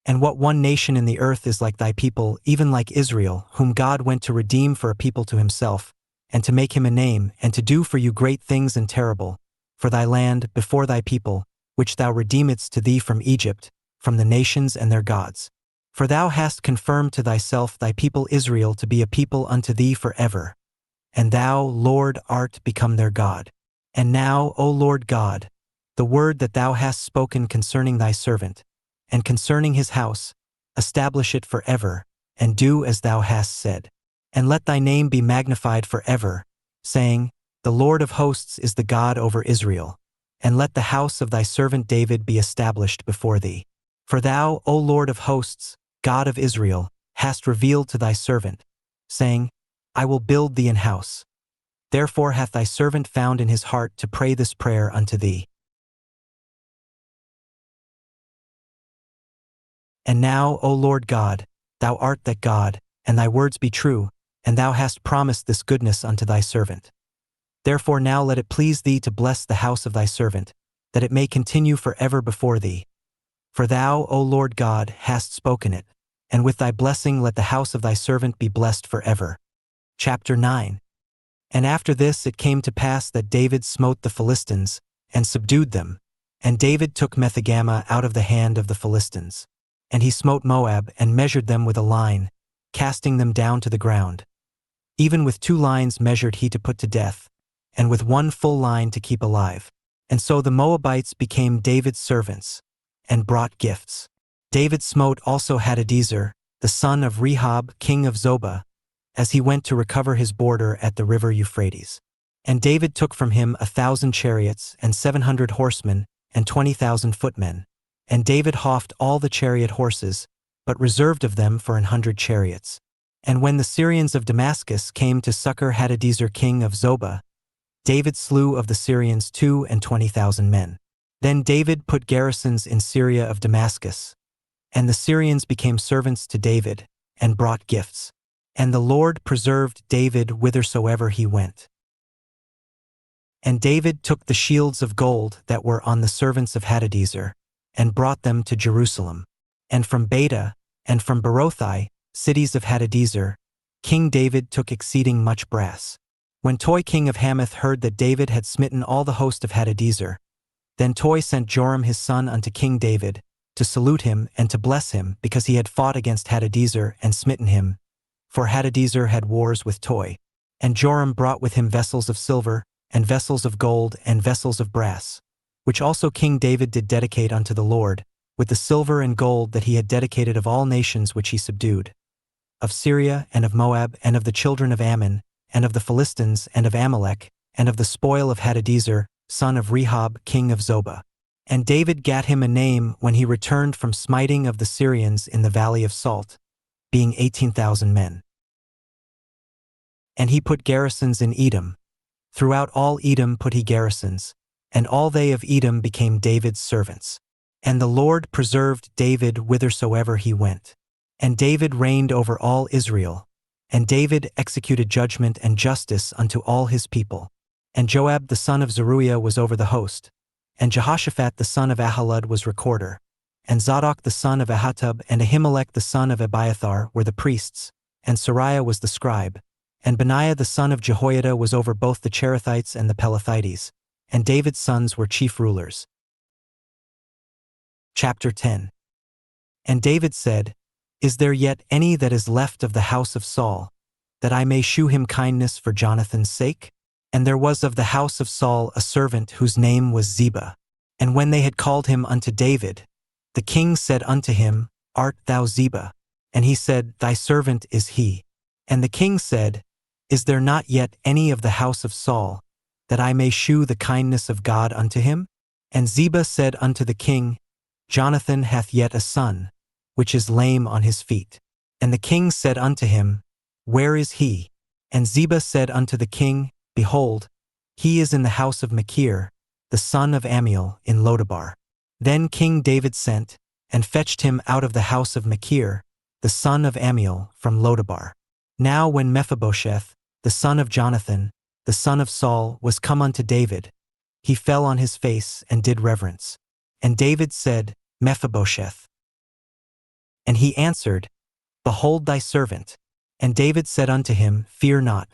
And what one nation in the earth is like thy people, even like Israel, whom God went to redeem for a people to himself, and to make him a name, and to do for you great things and terrible, for thy land, before thy people, which thou redeemedst to thee from Egypt, from the nations and their gods. For thou hast confirmed to thyself thy people Israel to be a people unto thee forever. And thou, Lord, art become their God. And now, O Lord God, the word that thou hast spoken concerning thy servant, and concerning his house, establish it forever, and do as thou hast said. And let thy name be magnified forever, saying, The Lord of hosts is the God over Israel. And let the house of thy servant David be established before thee. For thou, O Lord of hosts, God of Israel, hast revealed to thy servant, saying, I will build thee an house. Therefore hath thy servant found in his heart to pray this prayer unto thee. And now, O Lord God, thou art that God, and thy words be true, and thou hast promised this goodness unto thy servant. Therefore now let it please thee to bless the house of thy servant, that it may continue forever before thee. For thou, O Lord God, hast spoken it, and with thy blessing let the house of thy servant be blessed forever. Chapter 9. And after this it came to pass that David smote the Philistines, and subdued them. And David took Methegama out of the hand of the Philistines. And he smote Moab, and measured them with a line, casting them down to the ground. Even with 2 lines measured he to put to death, and with 1 full line to keep alive. And so the Moabites became David's servants, and brought gifts. David smote also Hadadezer, the son of Rehob, king of Zobah, as he went to recover his border at the river Euphrates. And David took from him 1,000 chariots, and 700 horsemen, and 20,000 footmen. And David houghed all the chariot horses, but reserved of them for 100 chariots. And when the Syrians of Damascus came to succor Hadadezer king of Zobah, David slew of the Syrians 22,000 men. Then David put garrisons in Syria of Damascus. And the Syrians became servants to David, and brought gifts. And the Lord preserved David whithersoever he went. And David took the shields of gold that were on the servants of Hadadezer, and brought them to Jerusalem. And from Beta, and from Berothai, cities of Hadadezer, King David took exceeding much brass. When Toi king of Hamath heard that David had smitten all the host of Hadadezer, then Toi sent Joram his son unto King David, to salute him and to bless him, because he had fought against Hadadezer and smitten him, for Hadadezer had wars with Toi. And Joram brought with him vessels of silver, and vessels of gold, and vessels of brass, which also King David did dedicate unto the Lord, with the silver and gold that he had dedicated of all nations which he subdued, of Syria, and of Moab, and of the children of Ammon, and of the Philistines, and of Amalek, and of the spoil of Hadadezer, son of Rehob, king of Zobah. And David gat him a name when he returned from smiting of the Syrians in the valley of Salt, being 18,000 men. And he put garrisons in Edom. Throughout all Edom put he garrisons, and all they of Edom became David's servants. And the Lord preserved David whithersoever he went. And David reigned over all Israel. And David executed judgment and justice unto all his people. And Joab the son of Zeruiah was over the host. And Jehoshaphat the son of Ahilud was recorder. And Zadok the son of Ahitub and Ahimelech the son of Abiathar were the priests. And Sariah was the scribe. And Benaiah the son of Jehoiada was over both the Cherethites and the Pelethites. And David's sons were chief rulers. Chapter 10. And David said, Is there yet any that is left of the house of Saul, that I may shew him kindness for Jonathan's sake? And there was of the house of Saul a servant whose name was Ziba. And when they had called him unto David, the king said unto him, Art thou Ziba? And he said, Thy servant is he. And the king said, Is there not yet any of the house of Saul, that I may shew the kindness of God unto him? And Ziba said unto the king, Jonathan hath yet a son, which is lame on his feet. And the king said unto him, Where is he? And Ziba said unto the king, Behold, he is in the house of Machir, the son of Ammiel, in Lodabar. Then King David sent, and fetched him out of the house of Machir, the son of Ammiel, from Lodabar. Now when Mephibosheth, the son of Jonathan, the son of Saul, was come unto David, he fell on his face and did reverence. And David said, Mephibosheth. And he answered, Behold thy servant. And David said unto him, Fear not,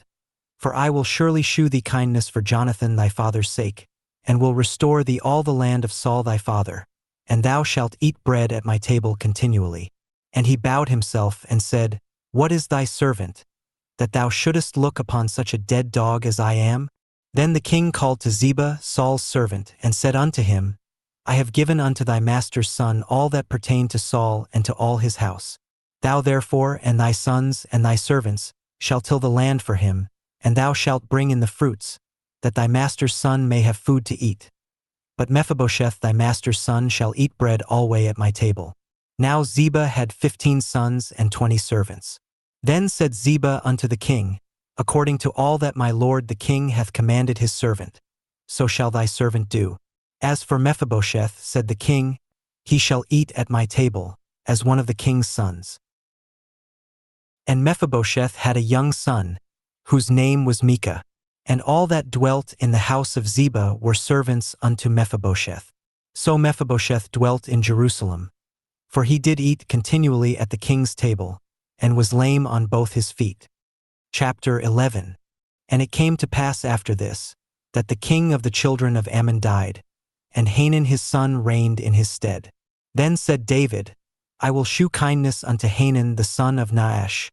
for I will surely shew thee kindness for Jonathan thy father's sake, and will restore thee all the land of Saul thy father, and thou shalt eat bread at my table continually. And he bowed himself and said, What is thy servant, that thou shouldest look upon such a dead dog as I am? Then the king called to Ziba, Saul's servant, and said unto him, I have given unto thy master's son all that pertained to Saul and to all his house. Thou therefore and thy sons and thy servants shall till the land for him, and thou shalt bring in the fruits, that thy master's son may have food to eat. But Mephibosheth thy master's son shall eat bread alway at my table. Now Ziba had 15 sons and 20 servants. Then said Ziba unto the king, According to all that my lord the king hath commanded his servant, so shall thy servant do. As for Mephibosheth, said the king, he shall eat at my table, as one of the king's sons. And Mephibosheth had a young son, whose name was Micah. And all that dwelt in the house of Ziba were servants unto Mephibosheth. So Mephibosheth dwelt in Jerusalem, for he did eat continually at the king's table, and was lame on both his feet. Chapter 11. And it came to pass after this, that the king of the children of Ammon died, and Hanun his son reigned in his stead. Then said David, I will shew kindness unto Hanun the son of Naash,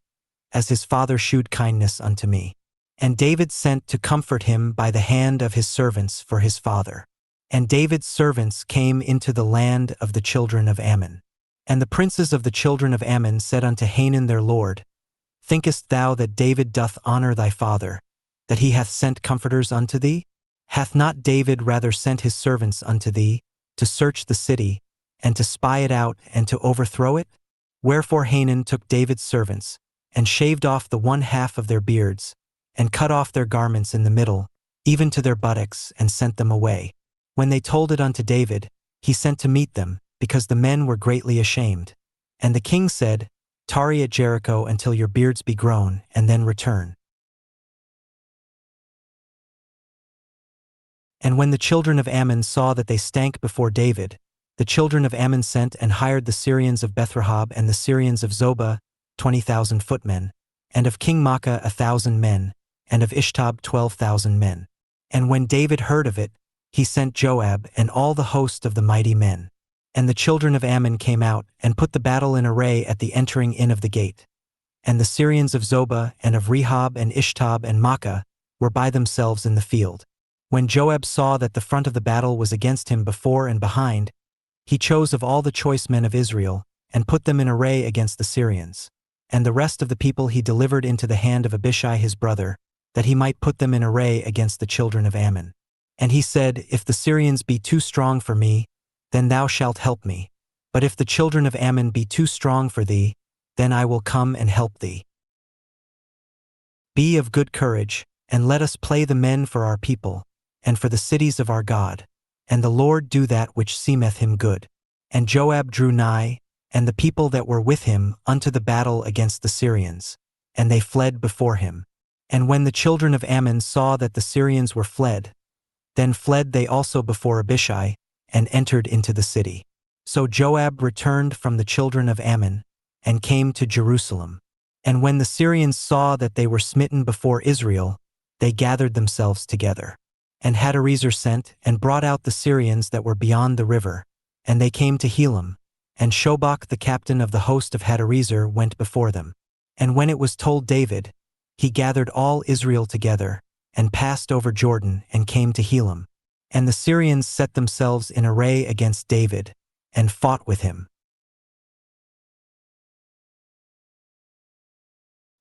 as his father shewed kindness unto me. And David sent to comfort him by the hand of his servants for his father. And David's servants came into the land of the children of Ammon. And the princes of the children of Ammon said unto Hanun their lord, Thinkest thou that David doth honor thy father, that he hath sent comforters unto thee? Hath not David rather sent his servants unto thee, to search the city, and to spy it out, and to overthrow it? Wherefore Hanan took David's servants, and shaved off the one half of their beards, and cut off their garments in the middle, even to their buttocks, and sent them away. When they told it unto David, he sent to meet them, because the men were greatly ashamed. And the king said, Tarry at Jericho until your beards be grown, and then return. And when the children of Ammon saw that they stank before David, the children of Ammon sent and hired the Syrians of Bethrehob and the Syrians of Zobah, 20,000 footmen, and of King Maacah 1,000 men, and of Ishtab 12,000 men. And when David heard of it, he sent Joab and all the host of the mighty men. And the children of Ammon came out and put the battle in array at the entering in of the gate. And the Syrians of Zobah and of Rehob and Ishtab and Maacah were by themselves in the field. When Joab saw that the front of the battle was against him before and behind, he chose of all the choice men of Israel, and put them in array against the Syrians. And the rest of the people he delivered into the hand of Abishai his brother, that he might put them in array against the children of Ammon. And he said, If the Syrians be too strong for me, then thou shalt help me. But if the children of Ammon be too strong for thee, then I will come and help thee. Be of good courage, and let us play the men for our people, and for the cities of our God, and the Lord do that which seemeth him good. And Joab drew nigh, and the people that were with him, unto the battle against the Syrians, and they fled before him. And when the children of Ammon saw that the Syrians were fled, then fled they also before Abishai, and entered into the city. So Joab returned from the children of Ammon, and came to Jerusalem. And when the Syrians saw that they were smitten before Israel, they gathered themselves together. And Hadarezer sent and brought out the Syrians that were beyond the river, and they came to Helam, and Shobach the captain of the host of Hadarezer went before them. And when it was told David, he gathered all Israel together, and passed over Jordan, and came to Helam. And the Syrians set themselves in array against David, and fought with him.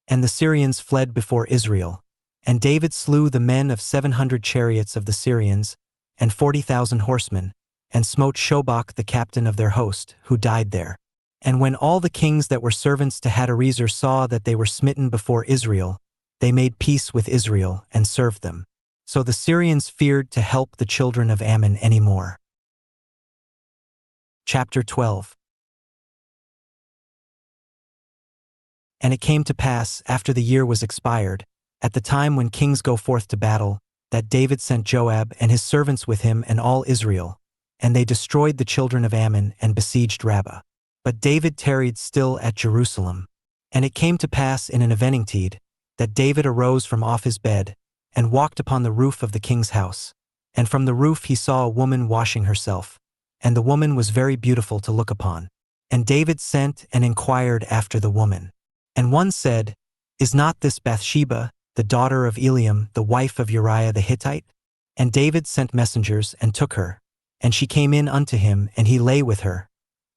And the Syrians fled before Israel. And David slew the men of 700 chariots of the Syrians, and 40,000 horsemen, and smote Shobach the captain of their host, who died there. And when all the kings that were servants to Hadarezer saw that they were smitten before Israel, they made peace with Israel, and served them. So the Syrians feared to help the children of Ammon any more. Chapter 12. And it came to pass, after the year was expired, at the time when kings go forth to battle, that David sent Joab and his servants with him and all Israel, and they destroyed the children of Ammon and besieged Rabbah. But David tarried still at Jerusalem. And it came to pass in an eventide, that David arose from off his bed, and walked upon the roof of the king's house. And from the roof he saw a woman washing herself, and the woman was very beautiful to look upon. And David sent and inquired after the woman. And one said, Is not this Bathsheba, the daughter of Eliam, the wife of Uriah the Hittite? And David sent messengers, and took her. And she came in unto him, and he lay with her.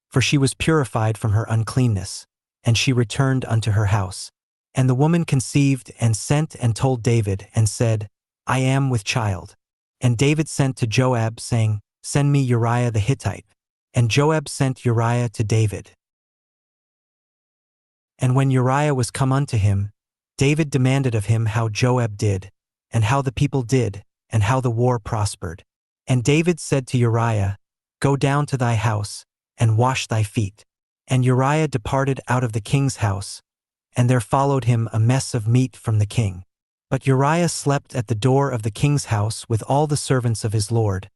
For she was purified from her uncleanness, and she returned unto her house. And the woman conceived, and sent and told David, and said, I am with child. And David sent to Joab, saying, Send me Uriah the Hittite. And Joab sent Uriah to David. And when Uriah was come unto him, David demanded of him how Joab did, and how the people did, and how the war prospered. And David said to Uriah, Go down to thy house, and wash thy feet. And Uriah departed out of the king's house, and there followed him a mess of meat from the king. But Uriah slept at the door of the king's house with all the servants of his lord,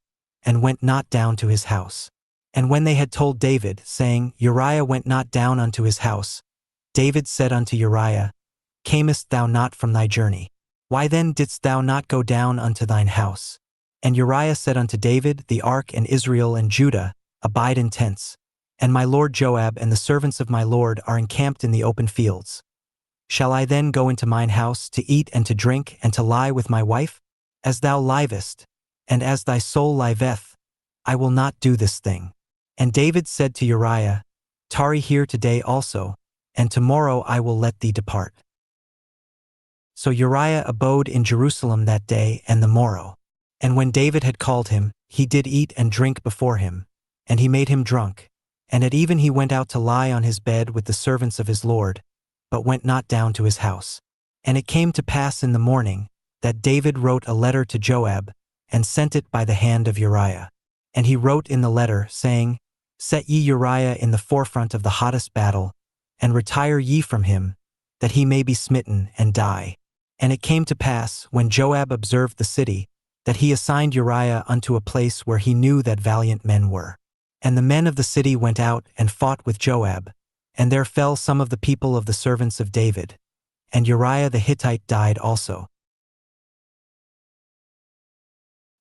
and went not down to his house. And when they had told David, saying, Uriah went not down unto his house, David said unto Uriah, Camest thou not from thy journey? Why then didst thou not go down unto thine house? And Uriah said unto David, The ark and Israel and Judah abide in tents, and my lord Joab and the servants of my lord are encamped in the open fields. Shall I then go into mine house to eat and to drink and to lie with my wife? As thou livest, and as thy soul liveth, I will not do this thing. And David said to Uriah, Tarry here today also, and tomorrow I will let thee depart. So Uriah abode in Jerusalem that day and the morrow. And when David had called him, he did eat and drink before him, and he made him drunk, And at even he went out to lie on his bed with the servants of his lord, but went not down to his house. And it came to pass in the morning, that David wrote a letter to Joab, and sent it by the hand of Uriah. And he wrote in the letter, saying, Set ye Uriah in the forefront of the hottest battle, and retire ye from him, that he may be smitten and die. And it came to pass, when Joab observed the city, that he assigned Uriah unto a place where he knew that valiant men were. And the men of the city went out and fought with Joab, and there fell some of the people of the servants of David. And Uriah the Hittite died also.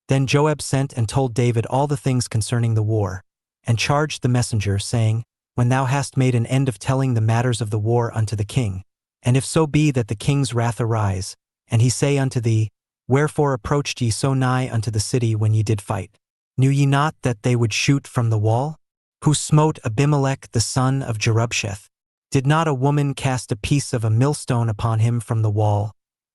Then Joab sent and told David all the things concerning the war, and charged the messenger, saying, When thou hast made an end of telling the matters of the war unto the king, and if so be that the king's wrath arise, and he say unto thee, Wherefore approached ye so nigh unto the city when ye did fight? Knew ye not that they would shoot from the wall? Who smote Abimelech the son of Jerubsheth? Did not a woman cast a piece of a millstone upon him from the wall,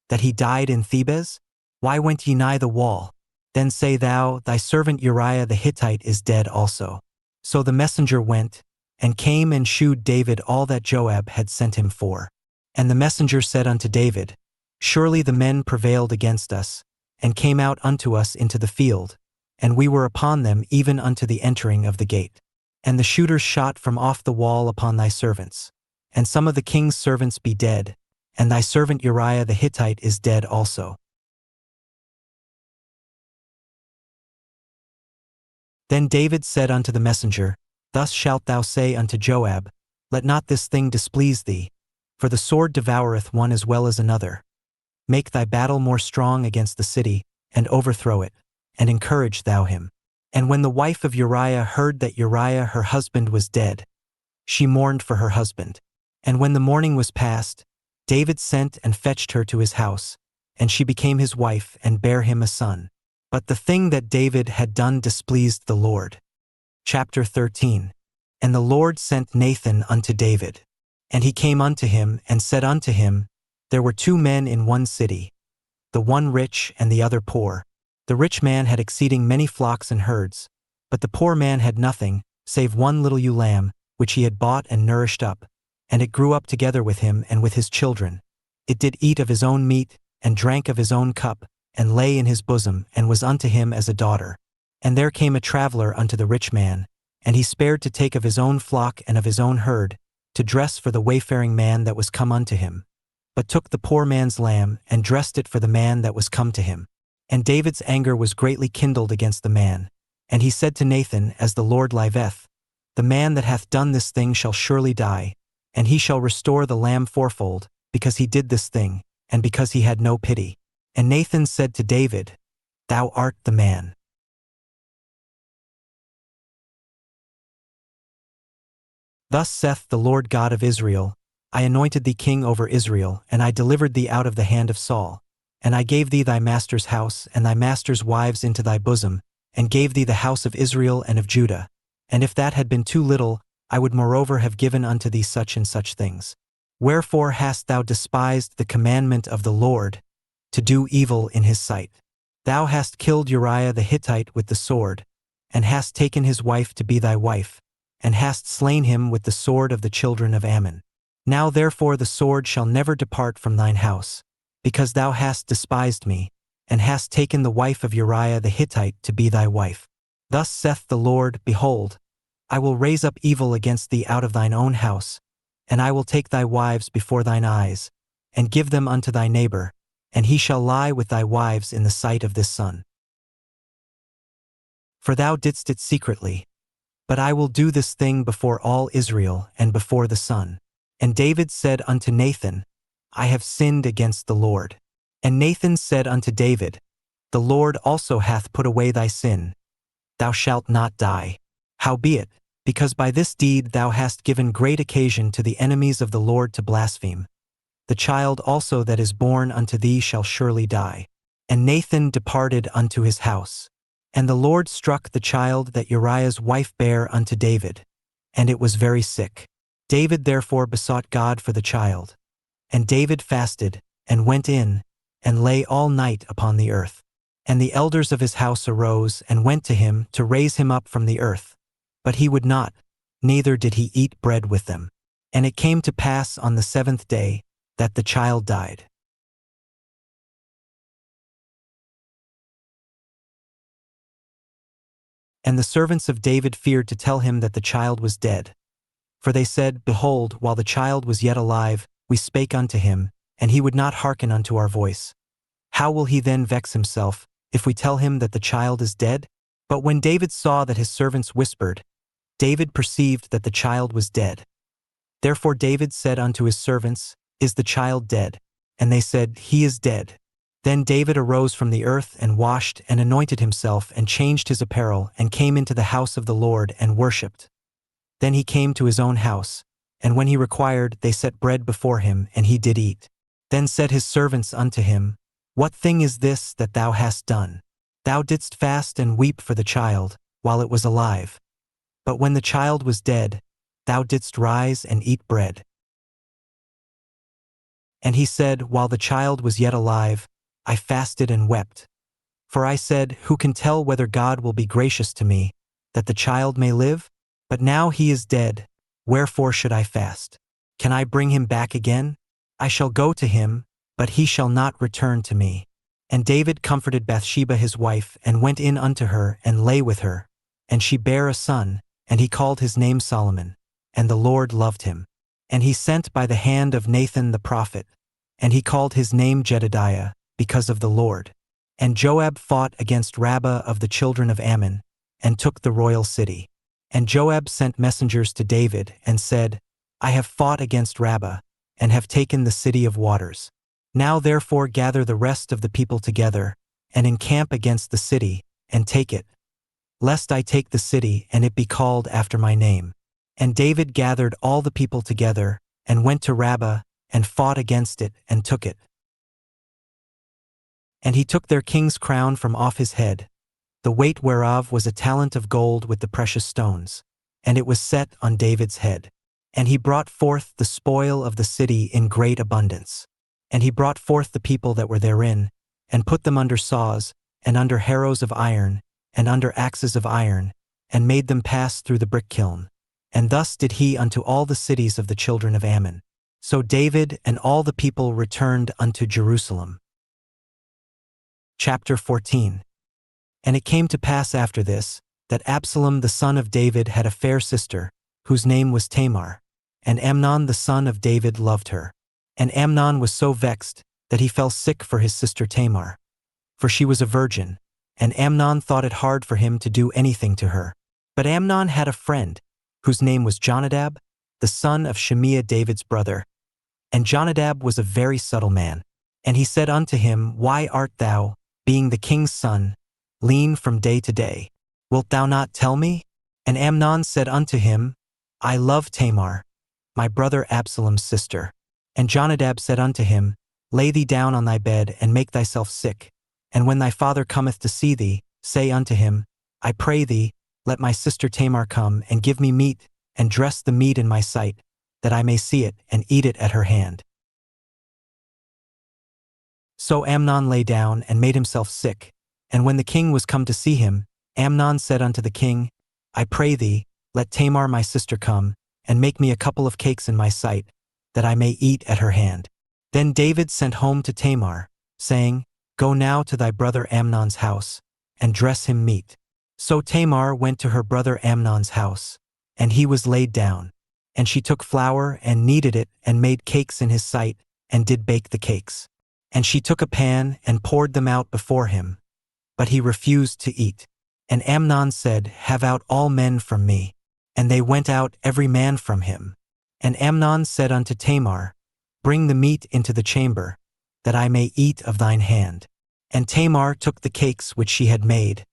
that he died in Thebez? Why went ye nigh the wall? Then say thou, Thy servant Uriah the Hittite is dead also. So the messenger went, and came and shewed David all that Joab had sent him for. And the messenger said unto David, Surely the men prevailed against us, and came out unto us into the field, and we were upon them even unto the entering of the gate. And the shooters shot from off the wall upon thy servants. And some of the king's servants be dead, and thy servant Uriah the Hittite is dead also. Then David said unto the messenger, Thus shalt thou say unto Joab, Let not this thing displease thee, for the sword devoureth one as well as another. Make thy battle more strong against the city, and overthrow it, and encourage thou him. And when the wife of Uriah heard that Uriah her husband was dead, she mourned for her husband. And when the mourning was past, David sent and fetched her to his house, and she became his wife and bare him a son. But the thing that David had done displeased the Lord. Chapter 13. And the Lord sent Nathan unto David. And he came unto him, and said unto him, There were 2 men in one city, the one rich and the other poor. The rich man had exceeding many flocks and herds, but the poor man had nothing, save one little ewe lamb, which he had bought and nourished up, and it grew up together with him and with his children. It did eat of his own meat, and drank of his own cup, and lay in his bosom, and was unto him as a daughter. And there came a traveler unto the rich man, and he spared to take of his own flock and of his own herd, to dress for the wayfaring man that was come unto him, but took the poor man's lamb, and dressed it for the man that was come to him. And David's anger was greatly kindled against the man. And he said to Nathan, As the Lord liveth, the man that hath done this thing shall surely die, and he shall restore the lamb fourfold, because he did this thing, and because he had no pity. And Nathan said to David, Thou art the man. Thus saith the Lord God of Israel, I anointed thee king over Israel, and I delivered thee out of the hand of Saul. And I gave thee thy master's house and thy master's wives into thy bosom, and gave thee the house of Israel and of Judah. And if that had been too little, I would moreover have given unto thee such and such things. Wherefore hast thou despised the commandment of the Lord, to do evil in his sight? Thou hast killed Uriah the Hittite with the sword, and hast taken his wife to be thy wife, and hast slain him with the sword of the children of Ammon. Now therefore the sword shall never depart from thine house, because thou hast despised me, and hast taken the wife of Uriah the Hittite to be thy wife. Thus saith the Lord, Behold, I will raise up evil against thee out of thine own house, and I will take thy wives before thine eyes, and give them unto thy neighbor, and he shall lie with thy wives in the sight of this sun. For thou didst it secretly, but I will do this thing before all Israel and before the sun. And David said unto Nathan, I have sinned against the Lord. And Nathan said unto David, The Lord also hath put away thy sin. Thou shalt not die. Howbeit, because by this deed thou hast given great occasion to the enemies of the Lord to blaspheme, the child also that is born unto thee shall surely die. And Nathan departed unto his house. And the Lord struck the child that Uriah's wife bare unto David, and it was very sick. David therefore besought God for the child. And David fasted, and went in, and lay all night upon the earth. And the elders of his house arose, and went to him to raise him up from the earth. But he would not, neither did he eat bread with them. And it came to pass on the 7th day that the child died. And the servants of David feared to tell him that the child was dead. For they said, Behold, while the child was yet alive, we spake unto him, and he would not hearken unto our voice. How will he then vex himself, if we tell him that the child is dead? But when David saw that his servants whispered, David perceived that the child was dead. Therefore David said unto his servants, Is the child dead? And they said, He is dead. Then David arose from the earth and washed and anointed himself and changed his apparel and came into the house of the Lord and worshipped. Then he came to his own house, and when he required, they set bread before him, and he did eat. Then said his servants unto him, What thing is this that thou hast done? Thou didst fast and weep for the child, while it was alive. But when the child was dead, thou didst rise and eat bread. And he said, While the child was yet alive, I fasted and wept. For I said, Who can tell whether God will be gracious to me, that the child may live? But now he is dead, wherefore should I fast? Can I bring him back again? I shall go to him, but he shall not return to me. And David comforted Bathsheba his wife, and went in unto her, and lay with her. And she bare a son, and he called his name Solomon. And the Lord loved him. And he sent by the hand of Nathan the prophet, and he called his name Jedediah, because of the Lord. And Joab fought against Rabbah of the children of Ammon, and took the royal city. And Joab sent messengers to David, and said, I have fought against Rabbah, and have taken the city of waters. Now therefore gather the rest of the people together, and encamp against the city, and take it, lest I take the city, and it be called after my name. And David gathered all the people together, and went to Rabbah, and fought against it, and took it. And he took their king's crown from off his head, the weight whereof was a talent of gold with the precious stones, and it was set on David's head. And he brought forth the spoil of the city in great abundance. And he brought forth the people that were therein, and put them under saws, and under harrows of iron, and under axes of iron, and made them pass through the brick kiln. And thus did he unto all the cities of the children of Ammon. So David and all the people returned unto Jerusalem. Chapter 14. And it came to pass after this, that Absalom the son of David had a fair sister, whose name was Tamar. And Amnon the son of David loved her. And Amnon was so vexed, that he fell sick for his sister Tamar. For she was a virgin, and Amnon thought it hard for him to do anything to her. But Amnon had a friend, whose name was Jonadab, the son of Shimea David's brother. And Jonadab was a very subtle man. And he said unto him, Why art thou, being the king's son, lean from day to day? Wilt thou not tell me? And Amnon said unto him, I love Tamar, my brother Absalom's sister. And Jonadab said unto him, Lay thee down on thy bed, and make thyself sick. And when thy father cometh to see thee, say unto him, I pray thee, let my sister Tamar come, and give me meat, and dress the meat in my sight, that I may see it, and eat it at her hand. So Amnon lay down, and made himself sick. And when the king was come to see him, Amnon said unto the king, I pray thee, let Tamar my sister come, and make me a couple of cakes in my sight, that I may eat at her hand. Then David sent home to Tamar, saying, Go now to thy brother Amnon's house, and dress him meat. So Tamar went to her brother Amnon's house, and he was laid down. And she took flour, and kneaded it, and made cakes in his sight, and did bake the cakes. And she took a pan, and poured them out before him. But he refused to eat. And Amnon said, Have out all men from me. And they went out every man from him. And Amnon said unto Tamar, Bring the meat into the chamber, that I may eat of thine hand. And Tamar took the cakes which she had made,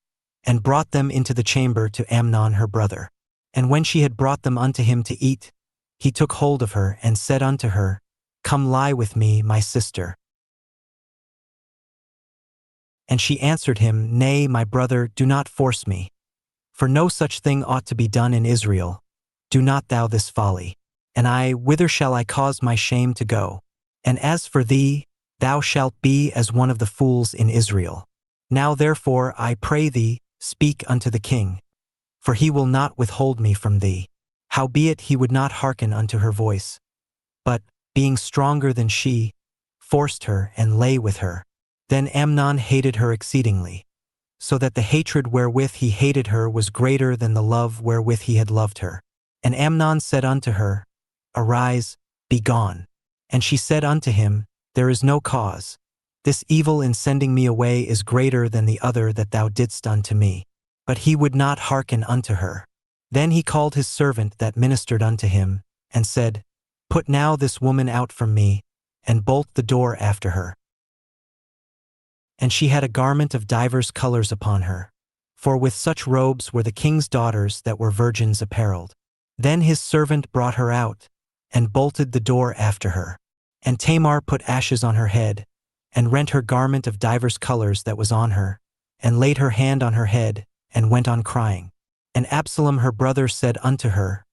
and brought them into the chamber to Amnon her brother. And when she had brought them unto him to eat, he took hold of her, and said unto her, Come lie with me, my sister. And she answered him, Nay, my brother, do not force me. For no such thing ought to be done in Israel. Do not thou this folly. And I, whither shall I cause my shame to go? And as for thee, thou shalt be as one of the fools in Israel. Now therefore, I pray thee, speak unto the king, for he will not withhold me from thee. Howbeit he would not hearken unto her voice, but, being stronger than she, forced her and lay with her. Then Amnon hated her exceedingly, so that the hatred wherewith he hated her was greater than the love wherewith he had loved her. And Amnon said unto her, Arise, be gone. And she said unto him, There is no cause. This evil in sending me away is greater than the other that thou didst unto me. But he would not hearken unto her. Then he called his servant that ministered unto him, and said, Put now this woman out from me, and bolt the door after her. And she had a garment of divers colors upon her, for with such robes were the king's daughters that were virgins apparelled. Then his servant brought her out, and bolted the door after her. And Tamar put ashes on her head, and rent her garment of divers colors that was on her, and laid her hand on her head, and went on crying. And Absalom her brother said unto her,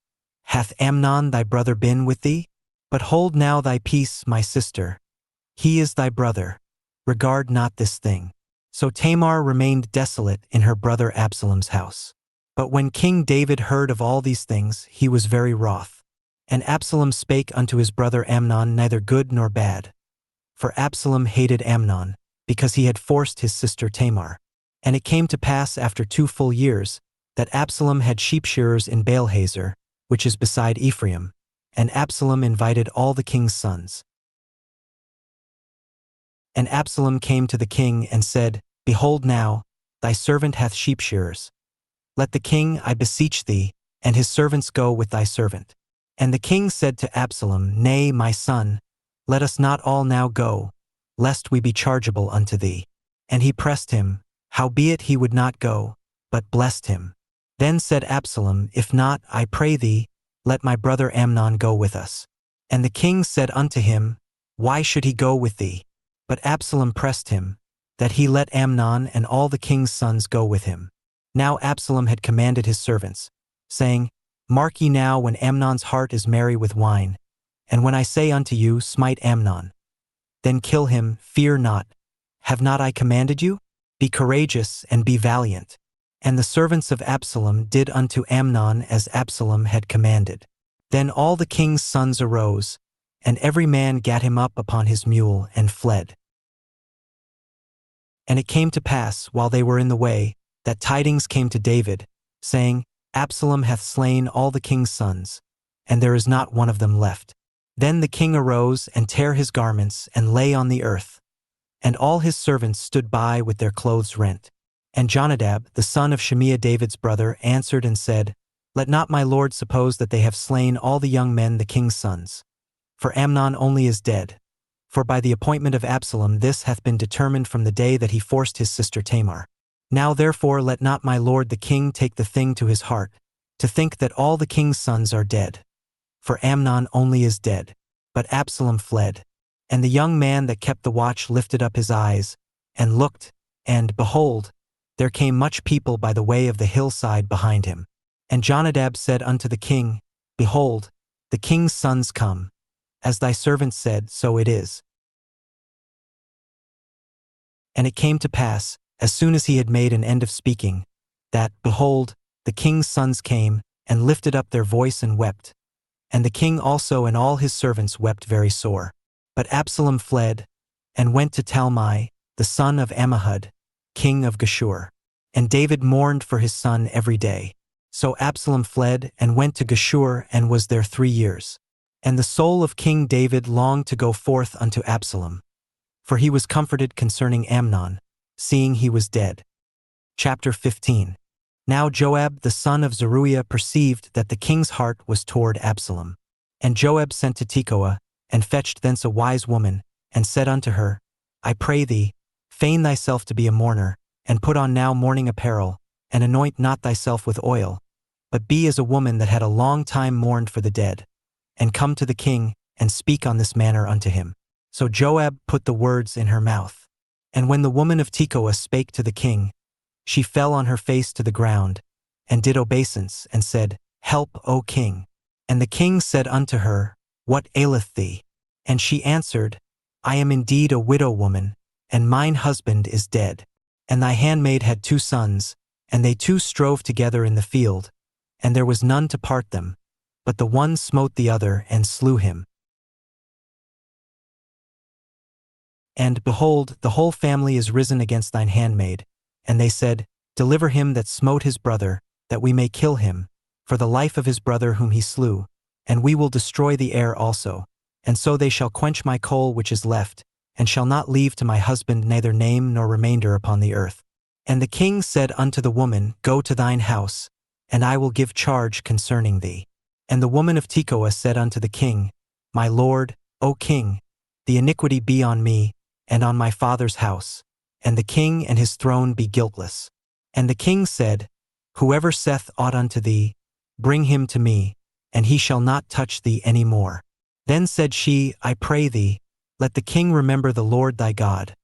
Hath Amnon thy brother been with thee? But hold now thy peace, my sister. He is thy brother. Regard not this thing. So Tamar remained desolate in her brother Absalom's house. But when King David heard of all these things, he was very wroth. And Absalom spake unto his brother Amnon neither good nor bad. For Absalom hated Amnon, because he had forced his sister Tamar. And it came to pass after 2 full years, that Absalom had sheep-shearers in Baalhazer, which is beside Ephraim, and Absalom invited all the king's sons. And Absalom came to the king and said, Behold now, thy servant hath sheep-shearers. Let the king, I beseech thee, and his servants go with thy servant. And the king said to Absalom, Nay, my son, let us not all now go, lest we be chargeable unto thee. And he pressed him, howbeit he would not go, but blessed him. Then said Absalom, If not, I pray thee, let my brother Amnon go with us. And the king said unto him, Why should he go with thee? But Absalom pressed him, that he let Amnon and all the king's sons go with him. Now Absalom had commanded his servants, saying, Mark ye now when Amnon's heart is merry with wine, and when I say unto you, Smite Amnon, then kill him, fear not. Have not I commanded you? Be courageous and be valiant. And the servants of Absalom did unto Amnon as Absalom had commanded. Then all the king's sons arose, and every man gat him up upon his mule and fled. And it came to pass, while they were in the way, that tidings came to David, saying, Absalom hath slain all the king's sons, and there is not one of them left. Then the king arose and tare his garments and lay on the earth. And all his servants stood by with their clothes rent. And Jonadab, the son of Shimea David's brother, answered and said, Let not my lord suppose that they have slain all the young men the king's sons. For Amnon only is dead. For by the appointment of Absalom this hath been determined from the day that he forced his sister Tamar. Now therefore let not my lord the king take the thing to his heart, to think that all the king's sons are dead. For Amnon only is dead. But Absalom fled. And the young man that kept the watch lifted up his eyes, and looked, and, behold, there came much people by the way of the hillside behind him. And Jonadab said unto the king, Behold, the king's sons come. As thy servant said, so it is. And it came to pass, as soon as he had made an end of speaking, that, behold, the king's sons came, and lifted up their voice and wept. And the king also and all his servants wept very sore. But Absalom fled, and went to Talmai, the son of Ammihud, king of Geshur. And David mourned for his son every day. So Absalom fled, and went to Geshur, and was there 3 years. And the soul of King David longed to go forth unto Absalom, for he was comforted concerning Amnon, seeing he was dead. Chapter 15. Now Joab the son of Zeruiah perceived that the king's heart was toward Absalom. And Joab sent to Tekoa, and fetched thence a wise woman, and said unto her, I pray thee, feign thyself to be a mourner, and put on now mourning apparel, and anoint not thyself with oil, but be as a woman that had a long time mourned for the dead, and come to the king, and speak on this manner unto him. So Joab put the words in her mouth. And when the woman of Tekoa spake to the king, she fell on her face to the ground, and did obeisance, and said, Help, O king. And the king said unto her, What aileth thee? And she answered, I am indeed a widow woman, and mine husband is dead. And thy handmaid had 2 sons, and they 2 strove together in the field, and there was none to part them. but the one smote the other and slew him. And, behold, the whole family is risen against thine handmaid. And they said, Deliver him that smote his brother, that we may kill him, for the life of his brother whom he slew, and we will destroy the heir also. And so they shall quench my coal which is left, and shall not leave to my husband neither name nor remainder upon the earth. And the king said unto the woman, Go to thine house, and I will give charge concerning thee. And the woman of Tekoa said unto the king, My lord, O king, the iniquity be on me, and on my father's house, and the king and his throne be guiltless. And the king said, Whoever saith aught unto thee, bring him to me, and he shall not touch thee any more. Then said she, I pray thee, let the king remember the Lord thy God,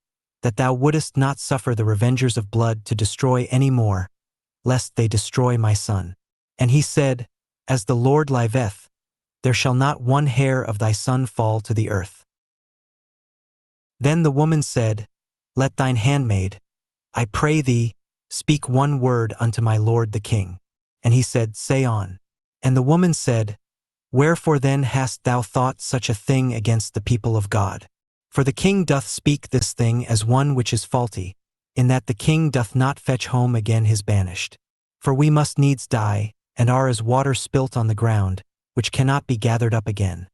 that thou wouldest not suffer the revengers of blood to destroy any more, lest they destroy my son. And he said, As the Lord liveth, there shall not one hair of thy son fall to the earth. Then the woman said, Let thine handmaid, I pray thee, speak one word unto my lord the king. And he said, Say on. And the woman said, Wherefore then hast thou thought such a thing against the people of God? For the king doth speak this thing as one which is faulty, in that the king doth not fetch home again his banished. For we must needs die, and are as water spilt on the ground, which cannot be gathered up again.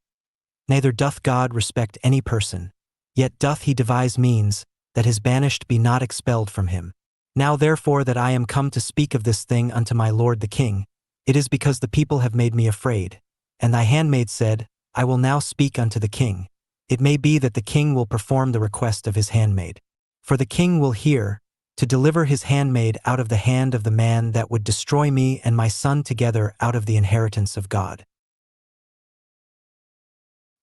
Neither doth God respect any person, yet doth he devise means, that his banished be not expelled from him. Now therefore that I am come to speak of this thing unto my lord the king, it is because the people have made me afraid. And thy handmaid said, I will now speak unto the king. It may be that the king will perform the request of his handmaid. For the king will hear, to deliver his handmaid out of the hand of the man that would destroy me and my son together out of the inheritance of God.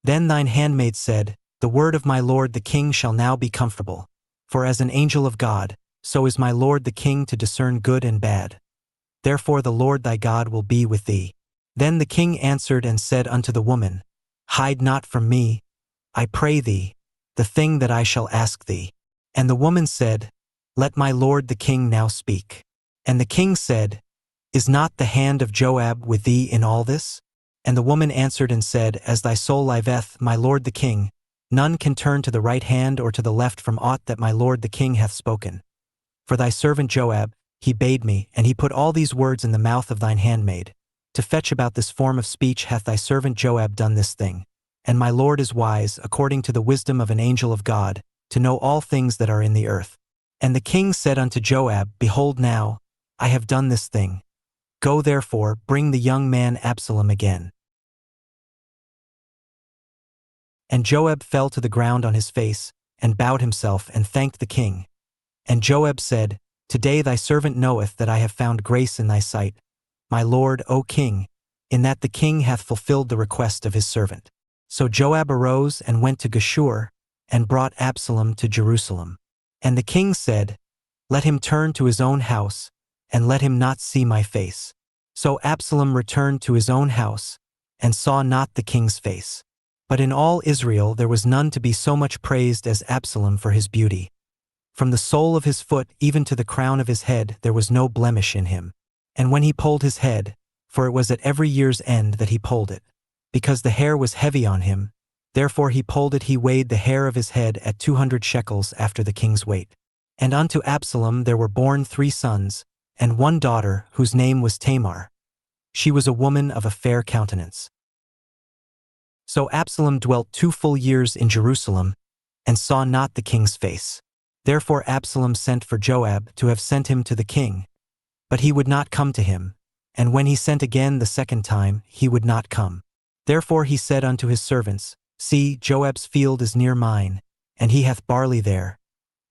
Then thine handmaid said, The word of my lord the king shall now be comfortable. For as an angel of God, so is my lord the king to discern good and bad. Therefore the Lord thy God will be with thee. Then the king answered and said unto the woman, Hide not from me, I pray thee, the thing that I shall ask thee. And the woman said, Let my lord the king now speak. And the king said, Is not the hand of Joab with thee in all this? And the woman answered and said, As thy soul liveth, my lord the king, none can turn to the right hand or to the left from aught that my lord the king hath spoken. For thy servant Joab, he bade me, and he put all these words in the mouth of thine handmaid. To fetch about this form of speech hath thy servant Joab done this thing. And my lord is wise, according to the wisdom of an angel of God, to know all things that are in the earth. And the king said unto Joab, Behold now, I have done this thing. Go therefore, bring the young man Absalom again. And Joab fell to the ground on his face, and bowed himself, and thanked the king. And Joab said, Today thy servant knoweth that I have found grace in thy sight, my lord, O king, in that the king hath fulfilled the request of his servant. So Joab arose and went to Geshur, and brought Absalom to Jerusalem. And the king said, Let him turn to his own house, and let him not see my face. So Absalom returned to his own house, and saw not the king's face. But in all Israel there was none to be so much praised as Absalom for his beauty. From the sole of his foot even to the crown of his head there was no blemish in him. And when he polled his head, for it was at every year's end that he polled it, because the hair was heavy on him, therefore he polled it, he weighed the hair of his head at 200 shekels after the king's weight. And unto Absalom there were born 3 sons, and 1 daughter, whose name was Tamar. She was a woman of a fair countenance. So Absalom dwelt 2 full years in Jerusalem, and saw not the king's face. Therefore Absalom sent for Joab to have sent him to the king. But he would not come to him, and when he sent again the second time, he would not come. Therefore he said unto his servants, See, Joab's field is near mine, and he hath barley there.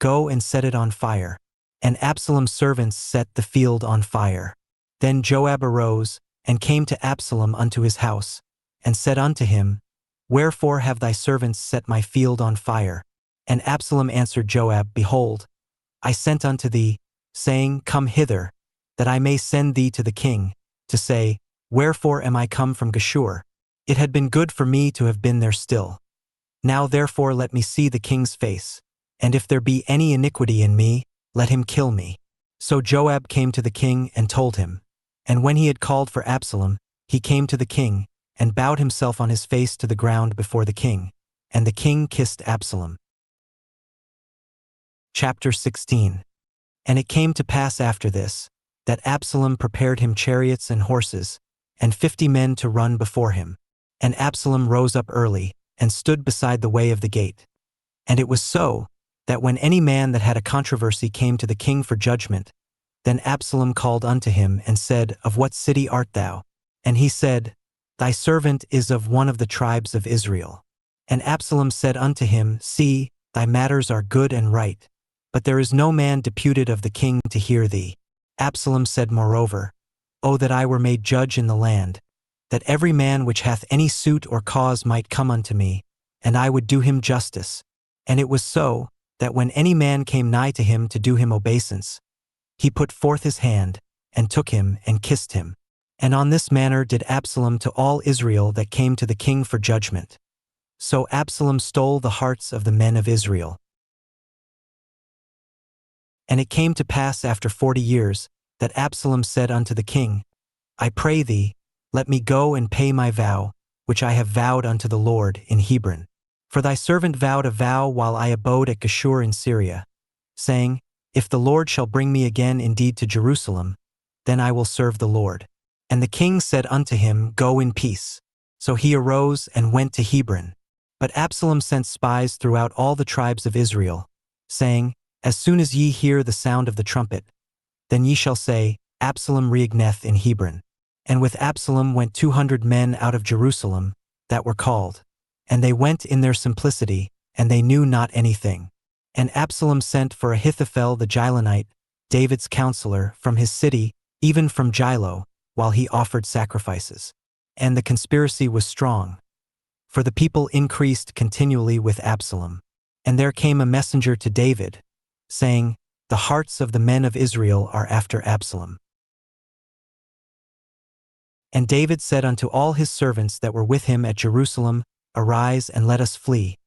Go and set it on fire. And Absalom's servants set the field on fire. Then Joab arose, and came to Absalom unto his house, and said unto him, Wherefore have thy servants set my field on fire? And Absalom answered Joab, Behold, I sent unto thee, saying, Come hither, that I may send thee to the king, to say, Wherefore am I come from Geshur? It had been good for me to have been there still. Now therefore let me see the king's face, and if there be any iniquity in me, let him kill me. So Joab came to the king and told him. And when he had called for Absalom, he came to the king, and bowed himself on his face to the ground before the king, and the king kissed Absalom. Chapter 16. And it came to pass after this, that Absalom prepared him chariots and horses, and 50 men to run before him. And Absalom rose up early, and stood beside the way of the gate. And it was so, that when any man that had a controversy came to the king for judgment, then Absalom called unto him, and said, Of what city art thou? And he said, Thy servant is of one of the tribes of Israel. And Absalom said unto him, See, thy matters are good and right, but there is no man deputed of the king to hear thee. Absalom said moreover, O that I were made judge in the land, that every man which hath any suit or cause might come unto me, and I would do him justice. And it was so, that when any man came nigh to him to do him obeisance, he put forth his hand, and took him, and kissed him. And on this manner did Absalom to all Israel that came to the king for judgment. So Absalom stole the hearts of the men of Israel. And it came to pass after 40 years, that Absalom said unto the king, I pray thee, let me go and pay my vow, which I have vowed unto the Lord in Hebron. For thy servant vowed a vow while I abode at Geshur in Syria, saying, If the Lord shall bring me again indeed to Jerusalem, then I will serve the Lord. And the king said unto him, Go in peace. So he arose and went to Hebron. But Absalom sent spies throughout all the tribes of Israel, saying, As soon as ye hear the sound of the trumpet, then ye shall say, Absalom reigneth in Hebron. And with Absalom went 200 men out of Jerusalem, that were called. And they went in their simplicity, and they knew not anything. And Absalom sent for Ahithophel the Gilonite, David's counselor, from his city, even from Gilo, while he offered sacrifices. And the conspiracy was strong, for the people increased continually with Absalom. And there came a messenger to David, saying, The hearts of the men of Israel are after Absalom. And David said unto all his servants that were with him at Jerusalem, Arise and let us flee,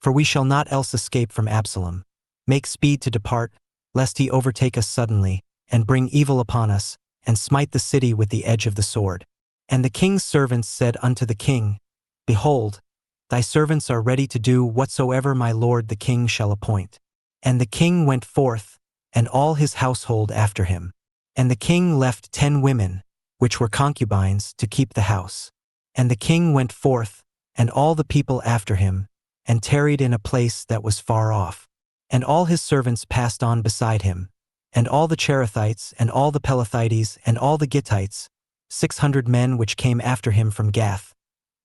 for we shall not else escape from Absalom. Make speed to depart, lest he overtake us suddenly, and bring evil upon us, and smite the city with the edge of the sword. And the king's servants said unto the king, Behold, thy servants are ready to do whatsoever my lord the king shall appoint. And the king went forth, and all his household after him. And the king left 10 women, which were concubines, to keep the house. And the king went forth, and all the people after him, and tarried in a place that was far off. And all his servants passed on beside him, and all the Cherethites, and all the Pelethites, and all the Gittites, 600 men which came after him from Gath,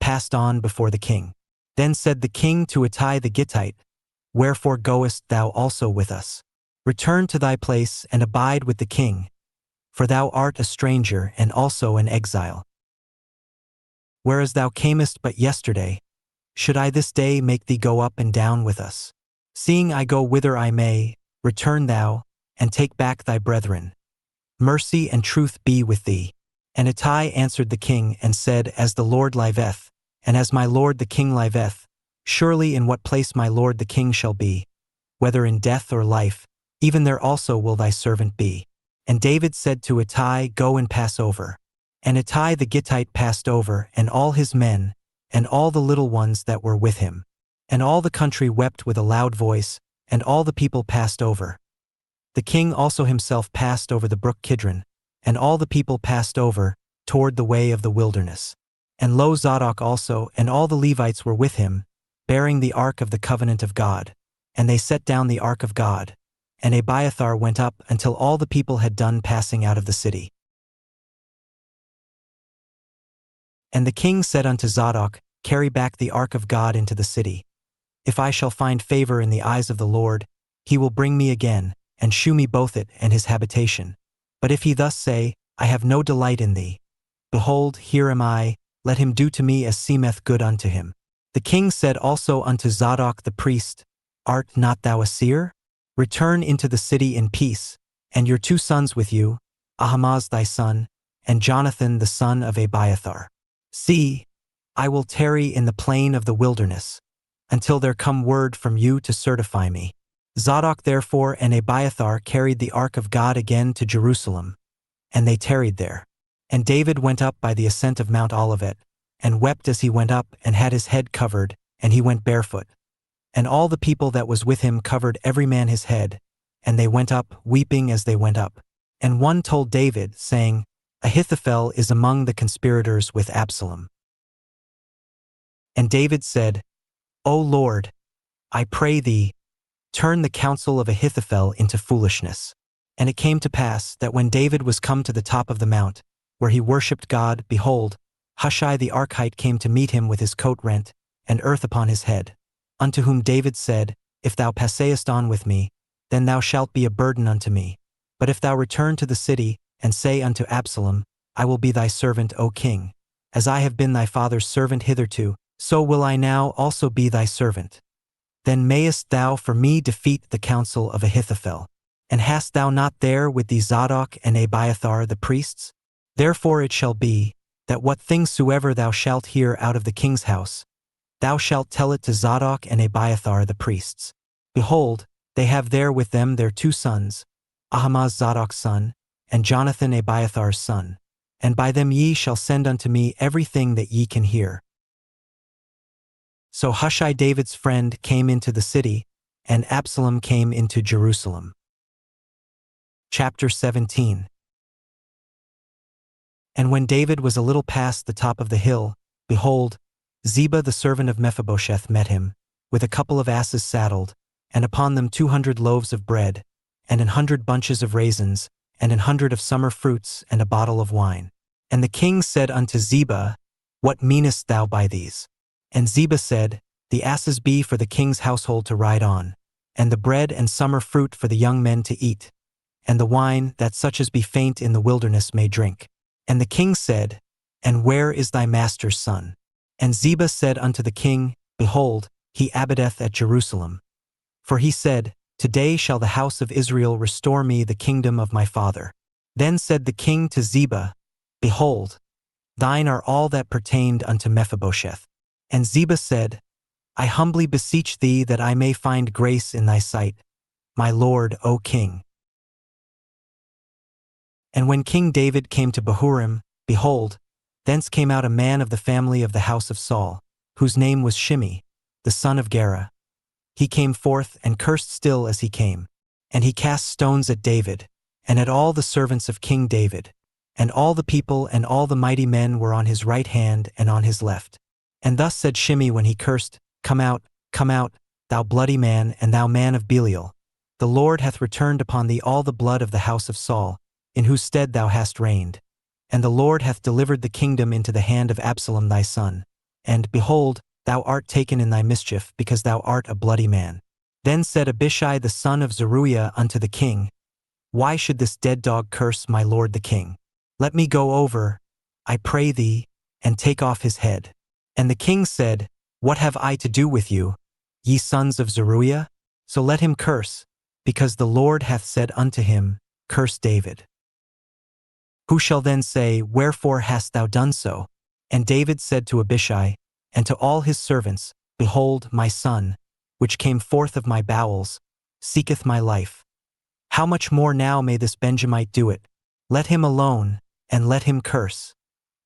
passed on before the king. Then said the king to Ittai the Gittite, Wherefore goest thou also with us? Return to thy place, and abide with the king, for thou art a stranger and also an exile. Whereas thou camest but yesterday, should I this day make thee go up and down with us? Seeing I go whither I may, return thou, and take back thy brethren. Mercy and truth be with thee. And Ittai answered the king, and said, As the Lord liveth, and as my lord the king liveth, surely in what place my lord the king shall be, whether in death or life, even there also will thy servant be. And David said to Ittai, Go and pass over. And Ittai the Gittite passed over, and all his men, and all the little ones that were with him. And all the country wept with a loud voice, and all the people passed over. The king also himself passed over the brook Kidron, and all the people passed over, toward the way of the wilderness. And lo, Zadok also, and all the Levites were with him, bearing the ark of the covenant of God. And they set down the ark of God. And Abiathar went up until all the people had done passing out of the city. And the king said unto Zadok, Carry back the ark of God into the city. If I shall find favor in the eyes of the Lord, he will bring me again, and shew me both it and his habitation. But if he thus say, I have no delight in thee, behold, here am I, let him do to me as seemeth good unto him. The king said also unto Zadok the priest, Art not thou a seer? Return into the city in peace, and your 2 sons with you, Ahimaaz thy son, and Jonathan the son of Abiathar. See, I will tarry in the plain of the wilderness, until there come word from you to certify me. Zadok therefore and Abiathar carried the ark of God again to Jerusalem, and they tarried there. And David went up by the ascent of Mount Olivet, and wept as he went up, and had his head covered, and he went barefoot. And all the people that was with him covered every man his head, and they went up, weeping as they went up. And one told David, saying, Ahithophel is among the conspirators with Absalom. And David said, O Lord, I pray thee, turn the counsel of Ahithophel into foolishness. And it came to pass that when David was come to the top of the mount, where he worshipped God, behold, Hushai the Archite came to meet him with his coat rent, and earth upon his head. Unto whom David said, If thou passest on with me, then thou shalt be a burden unto me. But if thou return to the city, and say unto Absalom, I will be thy servant, O king. As I have been thy father's servant hitherto, so will I now also be thy servant. Then mayest thou for me defeat the counsel of Ahithophel. And hast thou not there with thee Zadok and Abiathar the priests? Therefore it shall be, that what things soever thou shalt hear out of the king's house, thou shalt tell it to Zadok and Abiathar the priests. Behold, they have there with them their 2 sons, Ahimaaz Zadok's son, and Jonathan Abiathar's son. And by them ye shall send unto me everything that ye can hear. So Hushai David's friend came into the city, and Absalom came into Jerusalem. Chapter 17. And when David was a little past the top of the hill, behold, Ziba the servant of Mephibosheth met him, with a couple of asses saddled, and upon them 200 loaves of bread, and 100 bunches of raisins, and 100 of summer fruits, and a bottle of wine. And the king said unto Ziba, What meanest thou by these? And Ziba said, The asses be for the king's household to ride on, and the bread and summer fruit for the young men to eat, and the wine that such as be faint in the wilderness may drink. And the king said, And where is thy master's son? And Ziba said unto the king, Behold, he abideth at Jerusalem. For he said, Today shall the house of Israel restore me the kingdom of my father. Then said the king to Ziba, Behold, thine are all that pertained unto Mephibosheth. And Ziba said, I humbly beseech thee that I may find grace in thy sight, my lord, O king. And when King David came to Bahurim, behold, thence came out a man of the family of the house of Saul, whose name was Shimei, the son of Gera. He came forth and cursed still as he came. And he cast stones at David, and at all the servants of King David. And all the people and all the mighty men were on his right hand and on his left. And thus said Shimei when he cursed, Come out, thou bloody man, and thou man of Belial. The Lord hath returned upon thee all the blood of the house of Saul, in whose stead thou hast reigned. And the Lord hath delivered the kingdom into the hand of Absalom thy son. And, behold, thou art taken in thy mischief, because thou art a bloody man. Then said Abishai the son of Zeruiah unto the king, Why should this dead dog curse my lord the king? Let me go over, I pray thee, and take off his head. And the king said, What have I to do with you, ye sons of Zeruiah? So let him curse, because the Lord hath said unto him, Curse David. Who shall then say, Wherefore hast thou done so? And David said to Abishai, and to all his servants, Behold, my son, which came forth of my bowels, seeketh my life. How much more now may this Benjamite do it? Let him alone, and let him curse,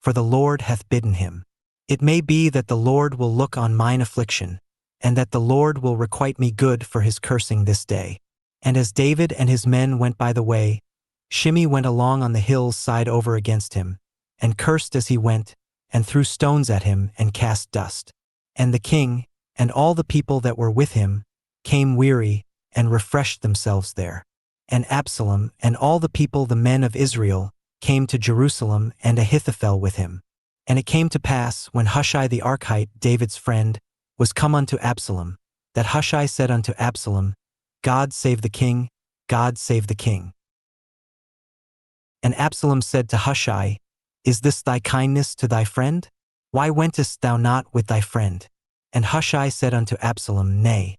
for the Lord hath bidden him. It may be that the Lord will look on mine affliction, and that the Lord will requite me good for his cursing this day. And as David and his men went by the way, Shimei went along on the hill's side over against him, and cursed as he went, and threw stones at him, and cast dust. And the king, and all the people that were with him, came weary, and refreshed themselves there. And Absalom, and all the people the men of Israel, came to Jerusalem, and Ahithophel with him. And it came to pass, when Hushai the Archite, David's friend, was come unto Absalom, that Hushai said unto Absalom, God save the king, God save the king. And Absalom said to Hushai, Is this thy kindness to thy friend? Why wentest thou not with thy friend? And Hushai said unto Absalom, Nay.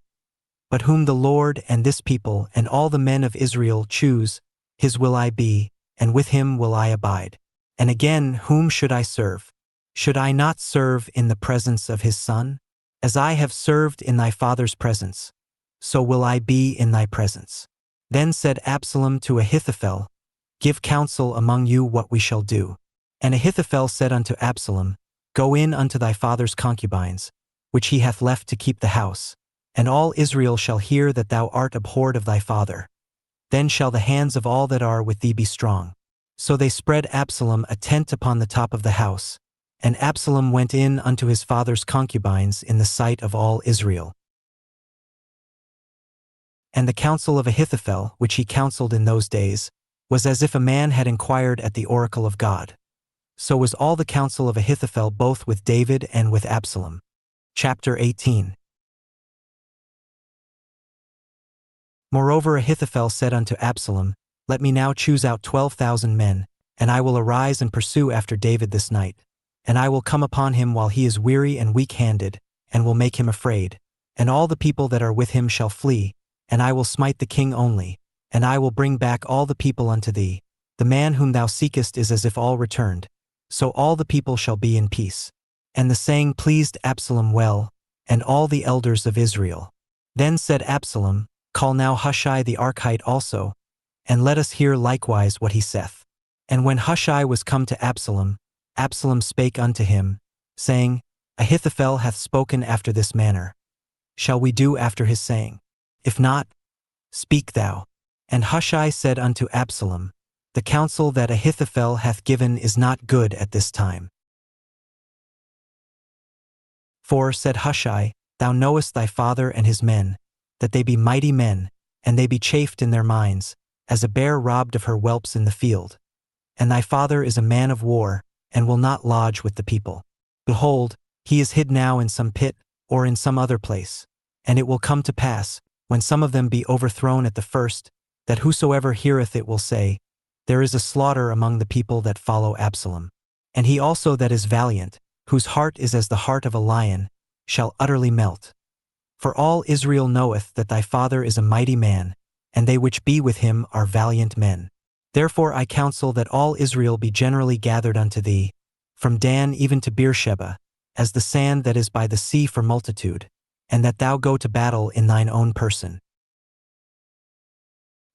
But whom the Lord and this people and all the men of Israel choose, his will I be, and with him will I abide. And again, whom should I serve? Should I not serve in the presence of his son? As I have served in thy father's presence, so will I be in thy presence. Then said Absalom to Ahithophel, Give counsel among you what we shall do. And Ahithophel said unto Absalom, Go in unto thy father's concubines, which he hath left to keep the house, and all Israel shall hear that thou art abhorred of thy father. Then shall the hands of all that are with thee be strong. So they spread Absalom a tent upon the top of the house, and Absalom went in unto his father's concubines in the sight of all Israel. And the counsel of Ahithophel, which he counseled in those days, was as if a man had inquired at the oracle of God. So was all the counsel of Ahithophel both with David and with Absalom. Chapter 18. Moreover Ahithophel said unto Absalom, Let me now choose out 12,000 men, and I will arise and pursue after David this night. And I will come upon him while he is weary and weak-handed, and will make him afraid. And all the people that are with him shall flee, and I will smite the king only, and I will bring back all the people unto thee. The man whom thou seekest is as if all returned. So all the people shall be in peace. And the saying pleased Absalom well, and all the elders of Israel. Then said Absalom, Call now Hushai the Archite also, and let us hear likewise what he saith. And when Hushai was come to Absalom, Absalom spake unto him, saying, Ahithophel hath spoken after this manner. Shall we do after his saying? If not, speak thou. And Hushai said unto Absalom, The counsel that Ahithophel hath given is not good at this time. For, said Hushai, Thou knowest thy father and his men, that they be mighty men, and they be chafed in their minds, as a bear robbed of her whelps in the field. And thy father is a man of war, and will not lodge with the people. Behold, he is hid now in some pit, or in some other place. And it will come to pass, when some of them be overthrown at the first, that whosoever heareth it will say, There is a slaughter among the people that follow Absalom. And he also that is valiant, whose heart is as the heart of a lion, shall utterly melt. For all Israel knoweth that thy father is a mighty man, and they which be with him are valiant men. Therefore I counsel that all Israel be generally gathered unto thee, from Dan even to Beersheba, as the sand that is by the sea for multitude, and that thou go to battle in thine own person.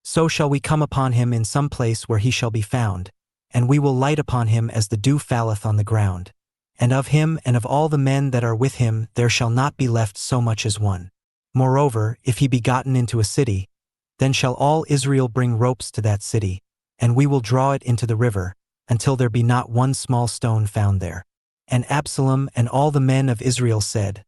So shall we come upon him in some place where he shall be found, and we will light upon him as the dew falleth on the ground. And of him and of all the men that are with him there shall not be left so much as one. Moreover, if he be gotten into a city, then shall all Israel bring ropes to that city, and we will draw it into the river, until there be not one small stone found there. And Absalom and all the men of Israel said,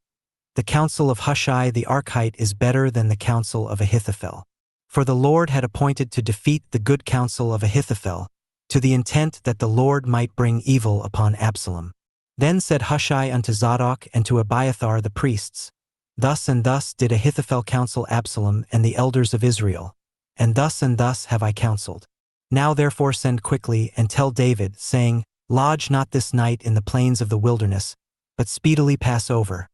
The counsel of Hushai the Archite is better than the counsel of Ahithophel. For the Lord had appointed to defeat the good counsel of Ahithophel, to the intent that the Lord might bring evil upon Absalom. Then said Hushai unto Zadok and to Abiathar the priests, Thus and thus did Ahithophel counsel Absalom and the elders of Israel, and thus have I counseled. Now therefore send quickly and tell David, saying, Lodge not this night in the plains of the wilderness, but speedily pass over,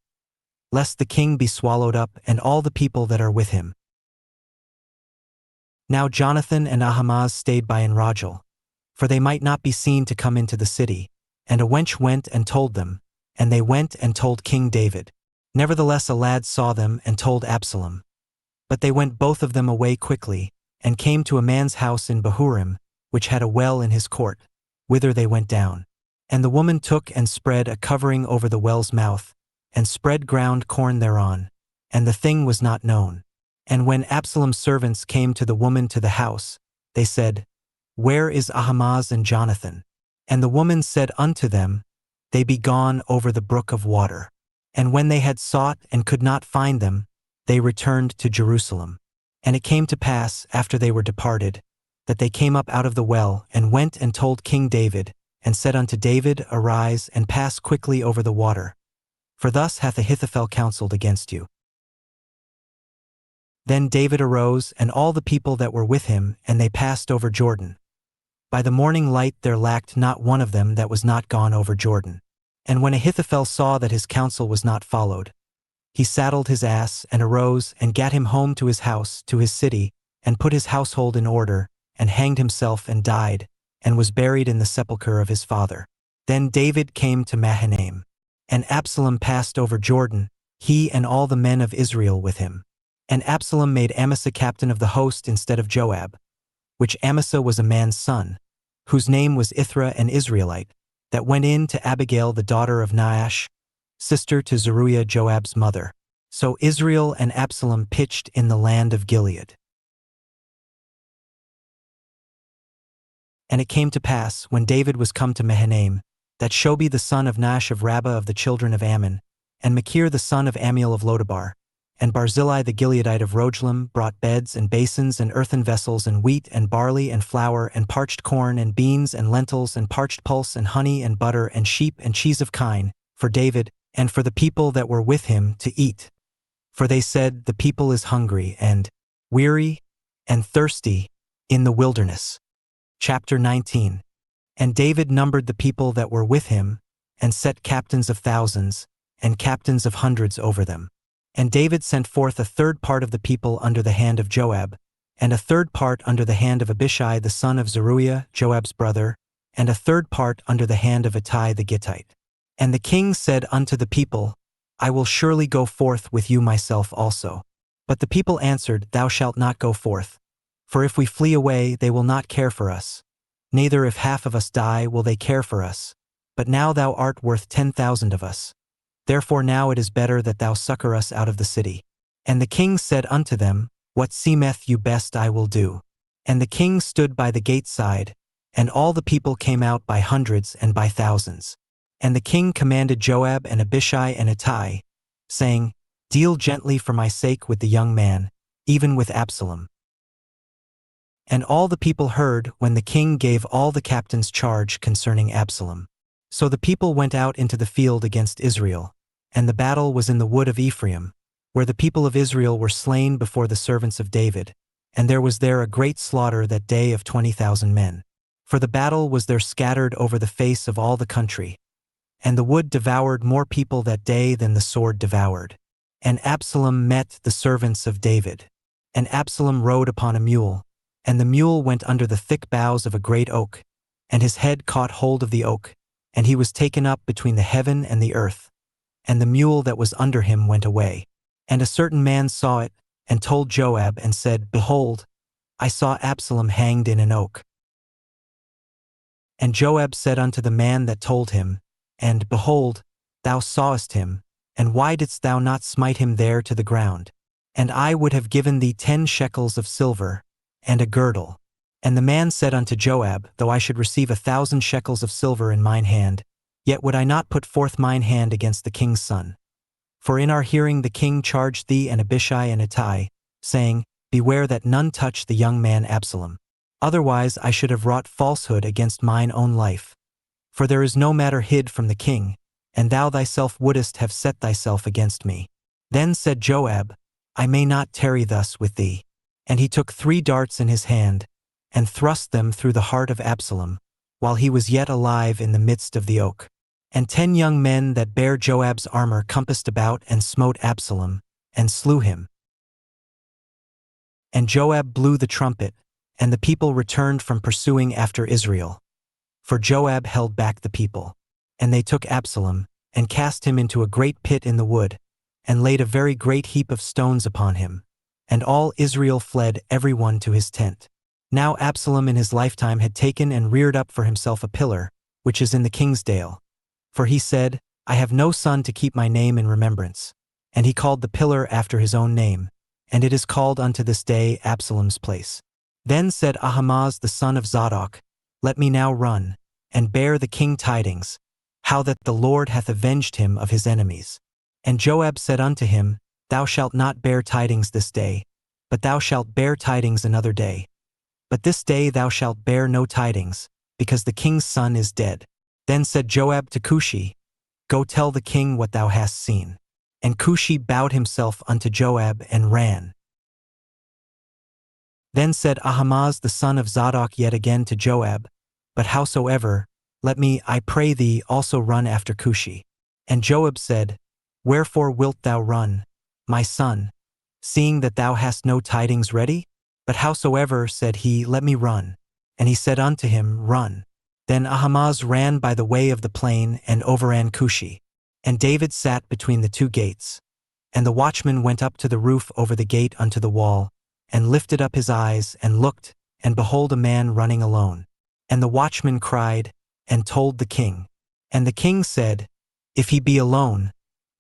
lest the king be swallowed up and all the people that are with him. Now Jonathan and Ahimaaz stayed by in Rogel, for they might not be seen to come into the city, and a wench went and told them, and they went and told King David. Nevertheless a lad saw them and told Absalom. But they went both of them away quickly, and came to a man's house in Bahurim, which had a well in his court, whither they went down. And the woman took and spread a covering over the well's mouth, and spread ground corn thereon, and the thing was not known. And when Absalom's servants came to the woman to the house, they said, Where is Ahimaaz and Jonathan? And the woman said unto them, They be gone over the brook of water. And when they had sought and could not find them, they returned to Jerusalem. And it came to pass, after they were departed, that they came up out of the well, and went and told King David, and said unto David, Arise, and pass quickly over the water. For thus hath Ahithophel counseled against you. Then David arose, and all the people that were with him, and they passed over Jordan. By the morning light there lacked not one of them that was not gone over Jordan. And when Ahithophel saw that his counsel was not followed, he saddled his ass, and arose, and gat him home to his house, to his city, and put his household in order, and hanged himself and died, and was buried in the sepulchre of his father. Then David came to Mahanaim. And Absalom passed over Jordan, he and all the men of Israel with him. And Absalom made Amasa captain of the host instead of Joab, which Amasa was a man's son, whose name was Ithra an Israelite, that went in to Abigail the daughter of Nahash, sister to Zeruiah Joab's mother. So Israel and Absalom pitched in the land of Gilead. And it came to pass, when David was come to Mahanaim, that Shobi the son of Nahash of Rabbah of the children of Ammon, and Machir the son of Ammiel of Lodabar, and Barzillai the Gileadite of Rogelim brought beds and basins and earthen vessels and wheat and barley and flour and parched corn and beans and lentils and parched pulse and honey and butter and sheep and cheese of kine, for David, and for the people that were with him to eat. For they said, the people is hungry and weary and thirsty in the wilderness. Chapter 19. And David numbered the people that were with him, and set captains of thousands, and captains of hundreds over them. And David sent forth a third part of the people under the hand of Joab, and a third part under the hand of Abishai the son of Zeruiah, Joab's brother, and a third part under the hand of Ittai the Gittite. And the king said unto the people, I will surely go forth with you myself also. But the people answered, Thou shalt not go forth. For if we flee away, they will not care for us. Neither if half of us die will they care for us. But now thou art worth 10,000 of us. Therefore now it is better that thou succor us out of the city. And the king said unto them, What seemeth you best I will do. And the king stood by the gate side, and all the people came out by hundreds and by thousands. And the king commanded Joab and Abishai and Ittai, saying, Deal gently for my sake with the young man, even with Absalom. And all the people heard when the king gave all the captains charge concerning Absalom. So the people went out into the field against Israel, and the battle was in the wood of Ephraim, where the people of Israel were slain before the servants of David, and there was there a great slaughter that day of 20,000 men. For the battle was there scattered over the face of all the country, and the wood devoured more people that day than the sword devoured. And Absalom met the servants of David. And Absalom rode upon a mule, and the mule went under the thick boughs of a great oak, and his head caught hold of the oak, and he was taken up between the heaven and the earth, and the mule that was under him went away. And a certain man saw it, and told Joab, and said, Behold, I saw Absalom hanged in an oak. And Joab said unto the man that told him, And, behold, thou sawest him, and why didst thou not smite him there to the ground? And I would have given thee 10 shekels of silver, and a girdle. And the man said unto Joab, Though I should receive 1,000 shekels of silver in mine hand, yet would I not put forth mine hand against the king's son. For in our hearing the king charged thee and Abishai and Ittai, saying, Beware that none touch the young man Absalom. Otherwise I should have wrought falsehood against mine own life. For there is no matter hid from the king, and thou thyself wouldest have set thyself against me. Then said Joab, I may not tarry thus with thee. And he took 3 darts in his hand, and thrust them through the heart of Absalom, while he was yet alive in the midst of the oak. And 10 young men that bare Joab's armor compassed about and smote Absalom, and slew him. And Joab blew the trumpet, and the people returned from pursuing after Israel. For Joab held back the people. And they took Absalom, and cast him into a great pit in the wood, and laid a very great heap of stones upon him. And all Israel fled every one to his tent. Now Absalom in his lifetime had taken and reared up for himself a pillar, which is in the king's dale. For he said, I have no son to keep my name in remembrance. And he called the pillar after his own name, and it is called unto this day Absalom's place. Then said Ahimaaz the son of Zadok, Let me now run, and bear the king tidings, how that the Lord hath avenged him of his enemies. And Joab said unto him, Thou shalt not bear tidings this day, but thou shalt bear tidings another day. But this day thou shalt bear no tidings, because the king's son is dead. Then said Joab to Cushi, Go tell the king what thou hast seen. And Cushi bowed himself unto Joab and ran. Then said Ahimaaz the son of Zadok yet again to Joab, But howsoever, let me, I pray thee, also run after Cushi. And Joab said, Wherefore wilt thou run, my son, seeing that thou hast no tidings ready? But howsoever, said he, let me run. And he said unto him, Run. Then Ahimaaz ran by the way of the plain, and overran Cushi. And David sat between the 2 gates. And the watchman went up to the roof over the gate unto the wall, and lifted up his eyes, and looked, and behold a man running alone. And the watchman cried, and told the king. And the king said, If he be alone,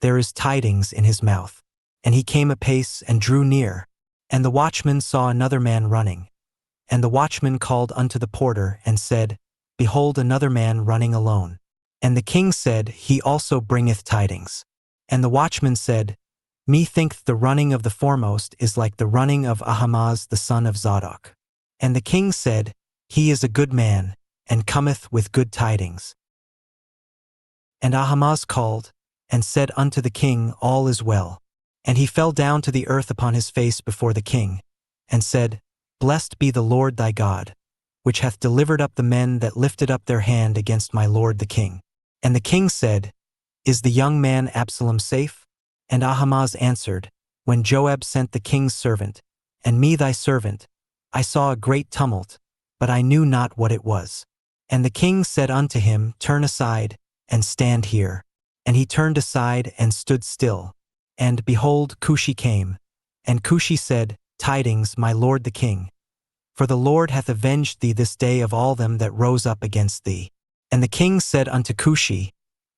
there is tidings in his mouth. And he came apace and drew near. And the watchman saw another man running. And the watchman called unto the porter and said, Behold, another man running alone. And the king said, He also bringeth tidings. And the watchman said, Methinketh the running of the foremost is like the running of Ahimaaz the son of Zadok. And the king said, He is a good man, and cometh with good tidings. And Ahimaaz called, and said unto the king, All is well. And he fell down to the earth upon his face before the king, and said, Blessed be the Lord thy God, which hath delivered up the men that lifted up their hand against my lord the king. And the king said, Is the young man Absalom safe? And Ahimaaz answered, When Joab sent the king's servant, and me thy servant, I saw a great tumult, but I knew not what it was. And the king said unto him, Turn aside, and stand here. And he turned aside and stood still. And behold, Cushi came. And Cushi said, Tidings, my lord the king. For the Lord hath avenged thee this day of all them that rose up against thee. And the king said unto Cushi,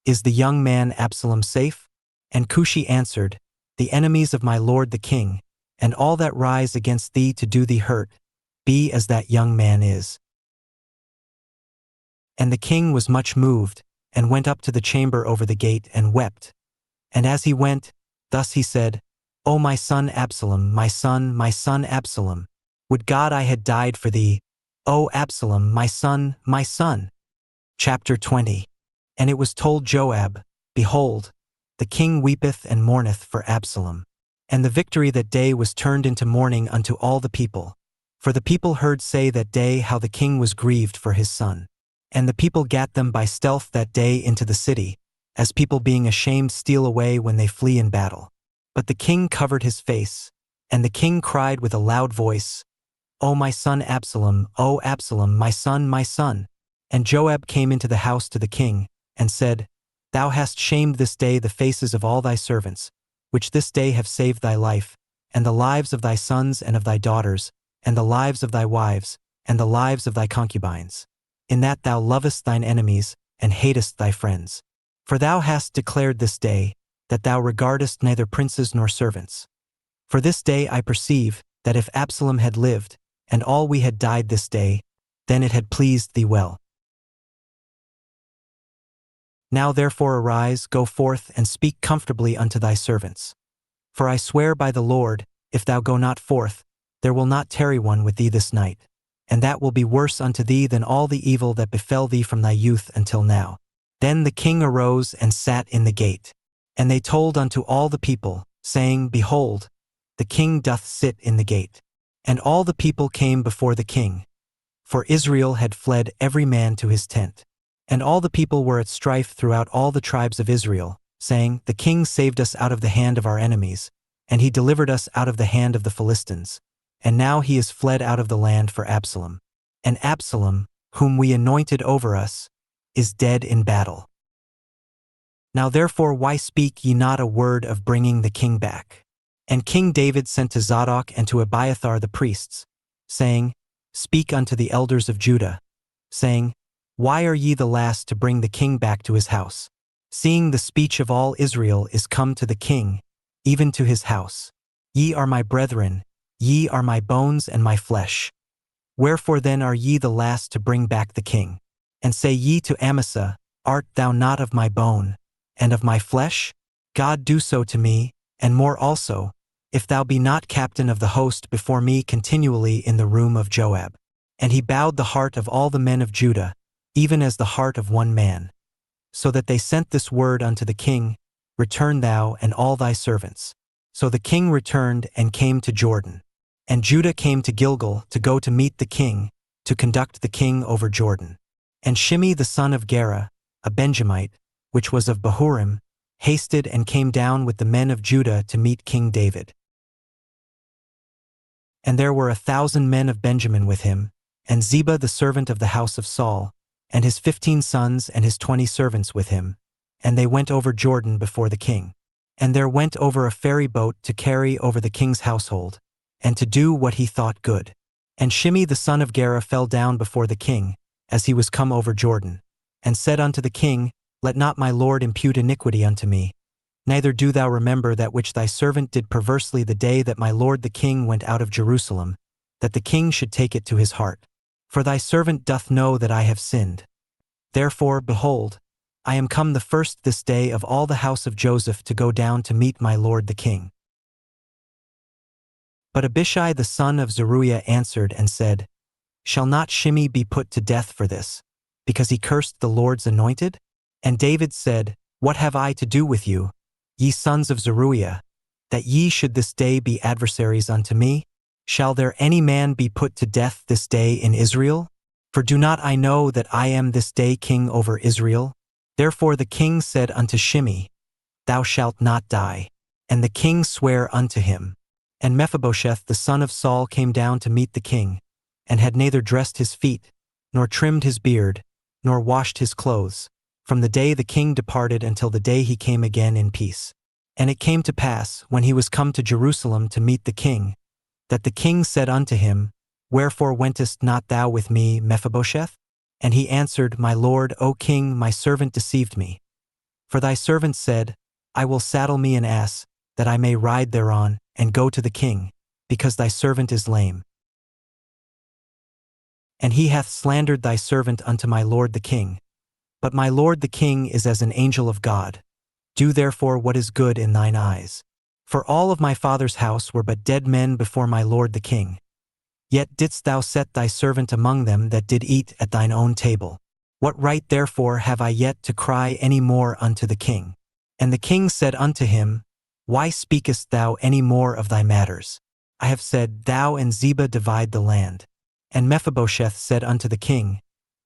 Is the young man Absalom safe? And Cushi answered, The enemies of my lord the king, and all that rise against thee to do thee hurt, be as that young man is. And the king was much moved, and went up to the chamber over the gate and wept. And as he went, thus he said, O my son Absalom, my son Absalom, would God I had died for thee, O Absalom, my son, my son. Chapter 20. And it was told Joab, Behold, the king weepeth and mourneth for Absalom. And the victory that day was turned into mourning unto all the people. For the people heard say that day how the king was grieved for his son. And the people gat them by stealth that day into the city, as people being ashamed steal away when they flee in battle. But the king covered his face, and the king cried with a loud voice, O my son Absalom, O Absalom, my son, my son. And Joab came into the house to the king, and said, Thou hast shamed this day the faces of all thy servants, which this day have saved thy life, and the lives of thy sons and of thy daughters, and the lives of thy wives, and the lives of thy concubines, in that thou lovest thine enemies, and hatest thy friends. For thou hast declared this day, that thou regardest neither princes nor servants. For this day I perceive, that if Absalom had lived, and all we had died this day, then it had pleased thee well. Now therefore arise, go forth, and speak comfortably unto thy servants. For I swear by the Lord, if thou go not forth, there will not tarry one with thee this night, and that will be worse unto thee than all the evil that befell thee from thy youth until now. Then the king arose and sat in the gate. And they told unto all the people, saying, Behold, the king doth sit in the gate. And all the people came before the king. For Israel had fled every man to his tent. And all the people were at strife throughout all the tribes of Israel, saying, The king saved us out of the hand of our enemies, and he delivered us out of the hand of the Philistines. And now he is fled out of the land for Absalom. And Absalom, whom we anointed over us, is dead in battle. Now therefore why speak ye not a word of bringing the king back? And King David sent to Zadok and to Abiathar the priests, saying, Speak unto the elders of Judah, saying, Why are ye the last to bring the king back to his house, seeing the speech of all Israel is come to the king, even to his house? Ye are my brethren, ye are my bones and my flesh. Wherefore then are ye the last to bring back the king? And say ye to Amasa, Art thou not of my bone, and of my flesh? God do so to me, and more also, if thou be not captain of the host before me continually in the room of Joab. And he bowed the heart of all the men of Judah, even as the heart of one man. So that they sent this word unto the king, Return thou and all thy servants. So the king returned and came to Jordan. And Judah came to Gilgal to go to meet the king, to conduct the king over Jordan. And Shimei the son of Gera, a Benjamite, which was of Bahurim, hasted and came down with the men of Judah to meet King David. And there were 1,000 men of Benjamin with him, and Ziba the servant of the house of Saul, and his 15 sons and his 20 servants with him, and they went over Jordan before the king. And there went over a ferry boat to carry over the king's household, and to do what he thought good. And Shimei the son of Gera fell down before the king, as he was come over Jordan, and said unto the king, Let not my lord impute iniquity unto me. Neither do thou remember that which thy servant did perversely the day that my lord the king went out of Jerusalem, that the king should take it to his heart. For thy servant doth know that I have sinned. Therefore, behold, I am come the first this day of all the house of Joseph to go down to meet my lord the king. But Abishai the son of Zeruiah answered and said, Shall not Shimei be put to death for this, because he cursed the Lord's anointed? And David said, What have I to do with you, ye sons of Zeruiah, that ye should this day be adversaries unto me? Shall there any man be put to death this day in Israel? For do not I know that I am this day king over Israel? Therefore the king said unto Shimei, Thou shalt not die. And the king sware unto him. And Mephibosheth the son of Saul came down to meet the king, and had neither dressed his feet, nor trimmed his beard, nor washed his clothes, from the day the king departed until the day he came again in peace. And it came to pass, when he was come to Jerusalem to meet the king, that the king said unto him, Wherefore wentest not thou with me, Mephibosheth? And he answered, My lord, O king, my servant deceived me. For thy servant said, I will saddle me an ass, that I may ride thereon, and go to the king, because thy servant is lame. And he hath slandered thy servant unto my lord the king. But my lord the king is as an angel of God. Do therefore what is good in thine eyes. For all of my father's house were but dead men before my lord the king. Yet didst thou set thy servant among them that did eat at thine own table. What right therefore have I yet to cry any more unto the king? And the king said unto him, Why speakest thou any more of thy matters? I have said, Thou and Ziba divide the land. And Mephibosheth said unto the king,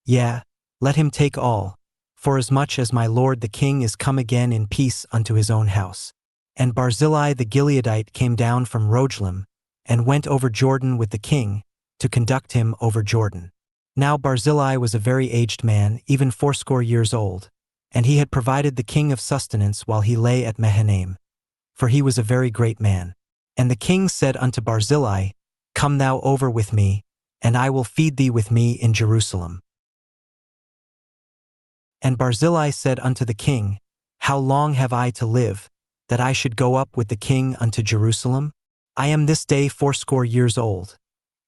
Yea, let him take all, forasmuch as my lord the king is come again in peace unto his own house. And Barzillai the Gileadite came down from Rogelim, and went over Jordan with the king, to conduct him over Jordan. Now Barzillai was a very aged man, even 80 years old, and he had provided the king of sustenance while he lay at Mahanaim, for he was a very great man. And the king said unto Barzillai, Come thou over with me, and I will feed thee with me in Jerusalem. And Barzillai said unto the king, How long have I to live, that I should go up with the king unto Jerusalem? I am this day 80 years old.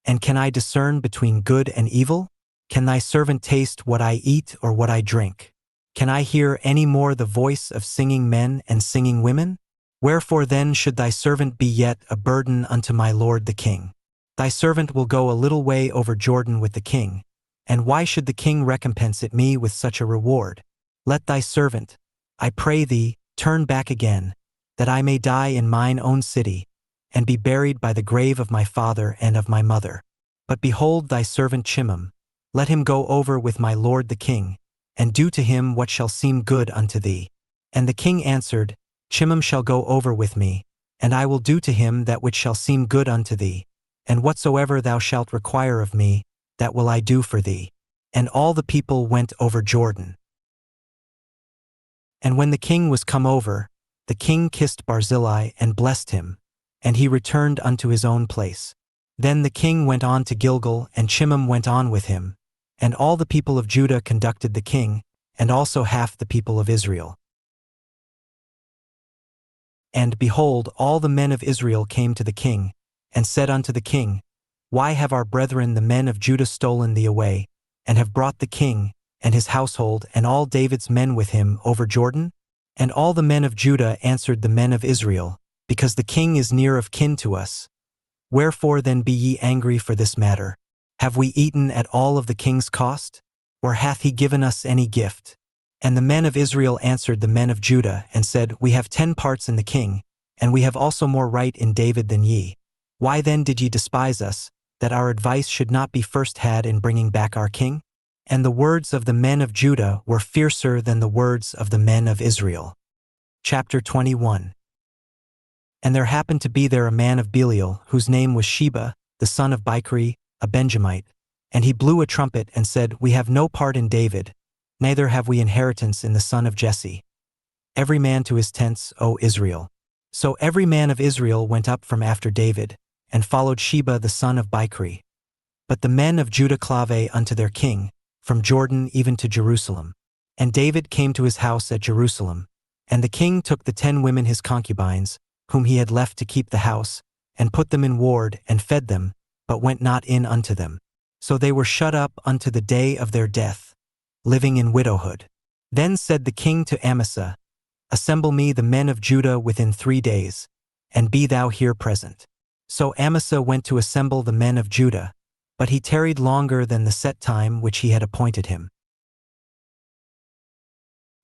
And can I discern between good and evil? Can thy servant taste what I eat or what I drink? Can I hear any more the voice of singing men and singing women? Wherefore then should thy servant be yet a burden unto my lord the king? Thy servant will go a little way over Jordan with the king, and why should the king recompense it me with such a reward? Let thy servant, I pray thee, turn back again, that I may die in mine own city, and be buried by the grave of my father and of my mother. But behold thy servant Chimham, let him go over with my lord the king, and do to him what shall seem good unto thee. And the king answered, Chimham shall go over with me, and I will do to him that which shall seem good unto thee, and whatsoever thou shalt require of me, that will I do for thee. And all the people went over Jordan. And when the king was come over, the king kissed Barzillai and blessed him, and he returned unto his own place. Then the king went on to Gilgal, and Chimham went on with him, and all the people of Judah conducted the king, and also half the people of Israel. And behold, all the men of Israel came to the king, and said unto the king, Why have our brethren the men of Judah stolen thee away, and have brought the king, and his household, and all David's men with him over Jordan? And all the men of Judah answered the men of Israel, Because the king is near of kin to us. Wherefore then be ye angry for this matter? Have we eaten at all of the king's cost? Or hath he given us any gift? And the men of Israel answered the men of Judah, and said, We have 10 parts in the king, and we have also more right in David than ye. Why then did ye despise us, that our advice should not be first had in bringing back our king? And the words of the men of Judah were fiercer than the words of the men of Israel. Chapter 21. And there happened to be there a man of Belial, whose name was Sheba, the son of Bichri, a Benjamite. And he blew a trumpet and said, We have no part in David, neither have we inheritance in the son of Jesse. Every man to his tents, O Israel. So every man of Israel went up from after David, and followed Sheba the son of Bichri. But the men of Judah clave unto their king, from Jordan even to Jerusalem. And David came to his house at Jerusalem. And the king took the 10 women his concubines, whom he had left to keep the house, and put them in ward, and fed them, but went not in unto them. So they were shut up unto the day of their death, living in widowhood. Then said the king to Amasa, Assemble me the men of Judah within 3 days, and be thou here present. So Amasa went to assemble the men of Judah, but he tarried longer than the set time which he had appointed him.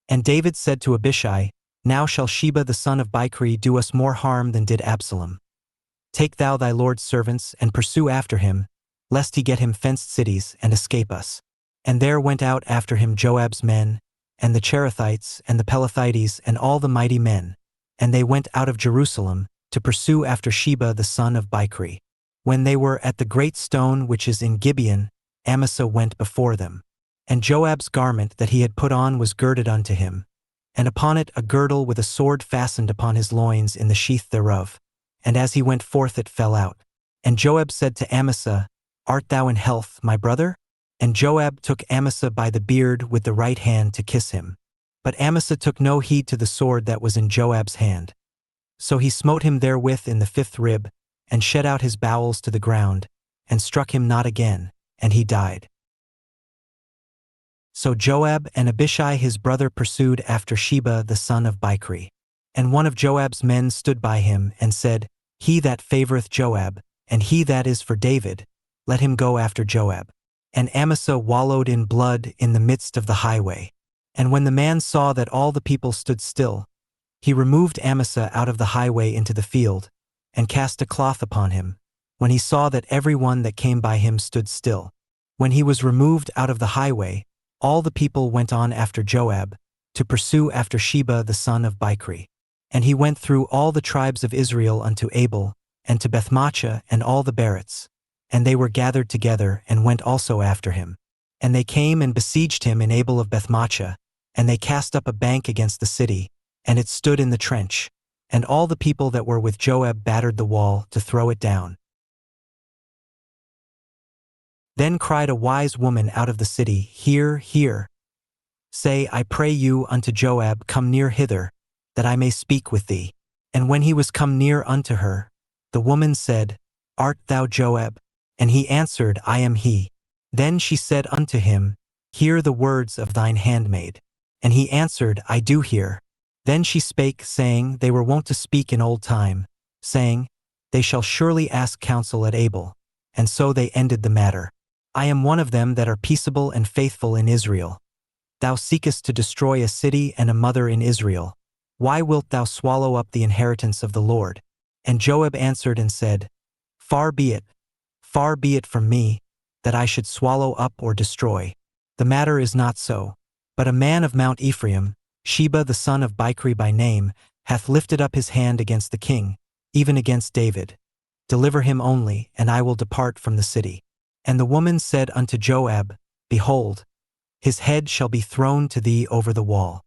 And David said to Abishai, Now shall Sheba the son of Bichri do us more harm than did Absalom. Take thou thy lord's servants, and pursue after him, lest he get him fenced cities, and escape us. And there went out after him Joab's men, and the Cherethites, and the Pelethites, and all the mighty men, and they went out of Jerusalem, to pursue after Sheba the son of Bichri. When they were at the great stone which is in Gibeon, Amasa went before them. And Joab's garment that he had put on was girded unto him, and upon it a girdle with a sword fastened upon his loins in the sheath thereof. And as he went forth it fell out. And Joab said to Amasa, Art thou in health, my brother? And Joab took Amasa by the beard with the right hand to kiss him. But Amasa took no heed to the sword that was in Joab's hand. So he smote him therewith in the 5th rib, and shed out his bowels to the ground, and struck him not again, and he died. So Joab and Abishai his brother pursued after Sheba the son of Bichri. And one of Joab's men stood by him, and said, He that favoureth Joab, and he that is for David, let him go after Joab. And Amasa wallowed in blood in the midst of the highway. And when the man saw that all the people stood still, he removed Amasa out of the highway into the field, and cast a cloth upon him, when he saw that every one that came by him stood still. When he was removed out of the highway, all the people went on after Joab, to pursue after Sheba the son of Bichri. And he went through all the tribes of Israel unto Abel, and to Bethmaachah, and all the Berits. And they were gathered together, and went also after him. And they came and besieged him in Abel of Bethmaachah, and they cast up a bank against the city, and it stood in the trench. And all the people that were with Joab battered the wall to throw it down. Then cried a wise woman out of the city, Hear, hear. Say, I pray you unto Joab, Come near hither, that I may speak with thee. And when he was come near unto her, the woman said, Art thou Joab? And he answered, I am he. Then she said unto him, Hear the words of thine handmaid. And he answered, I do hear. Then she spake, saying, They were wont to speak in old time, saying, They shall surely ask counsel at Abel. And so they ended the matter. I am one of them that are peaceable and faithful in Israel. Thou seekest to destroy a city and a mother in Israel. Why wilt thou swallow up the inheritance of the Lord? And Joab answered and said, Far be it from me, that I should swallow up or destroy. The matter is not so. But a man of Mount Ephraim, Sheba the son of Bichri by name, hath lifted up his hand against the king, even against David. Deliver him only, and I will depart from the city. And the woman said unto Joab, Behold, his head shall be thrown to thee over the wall.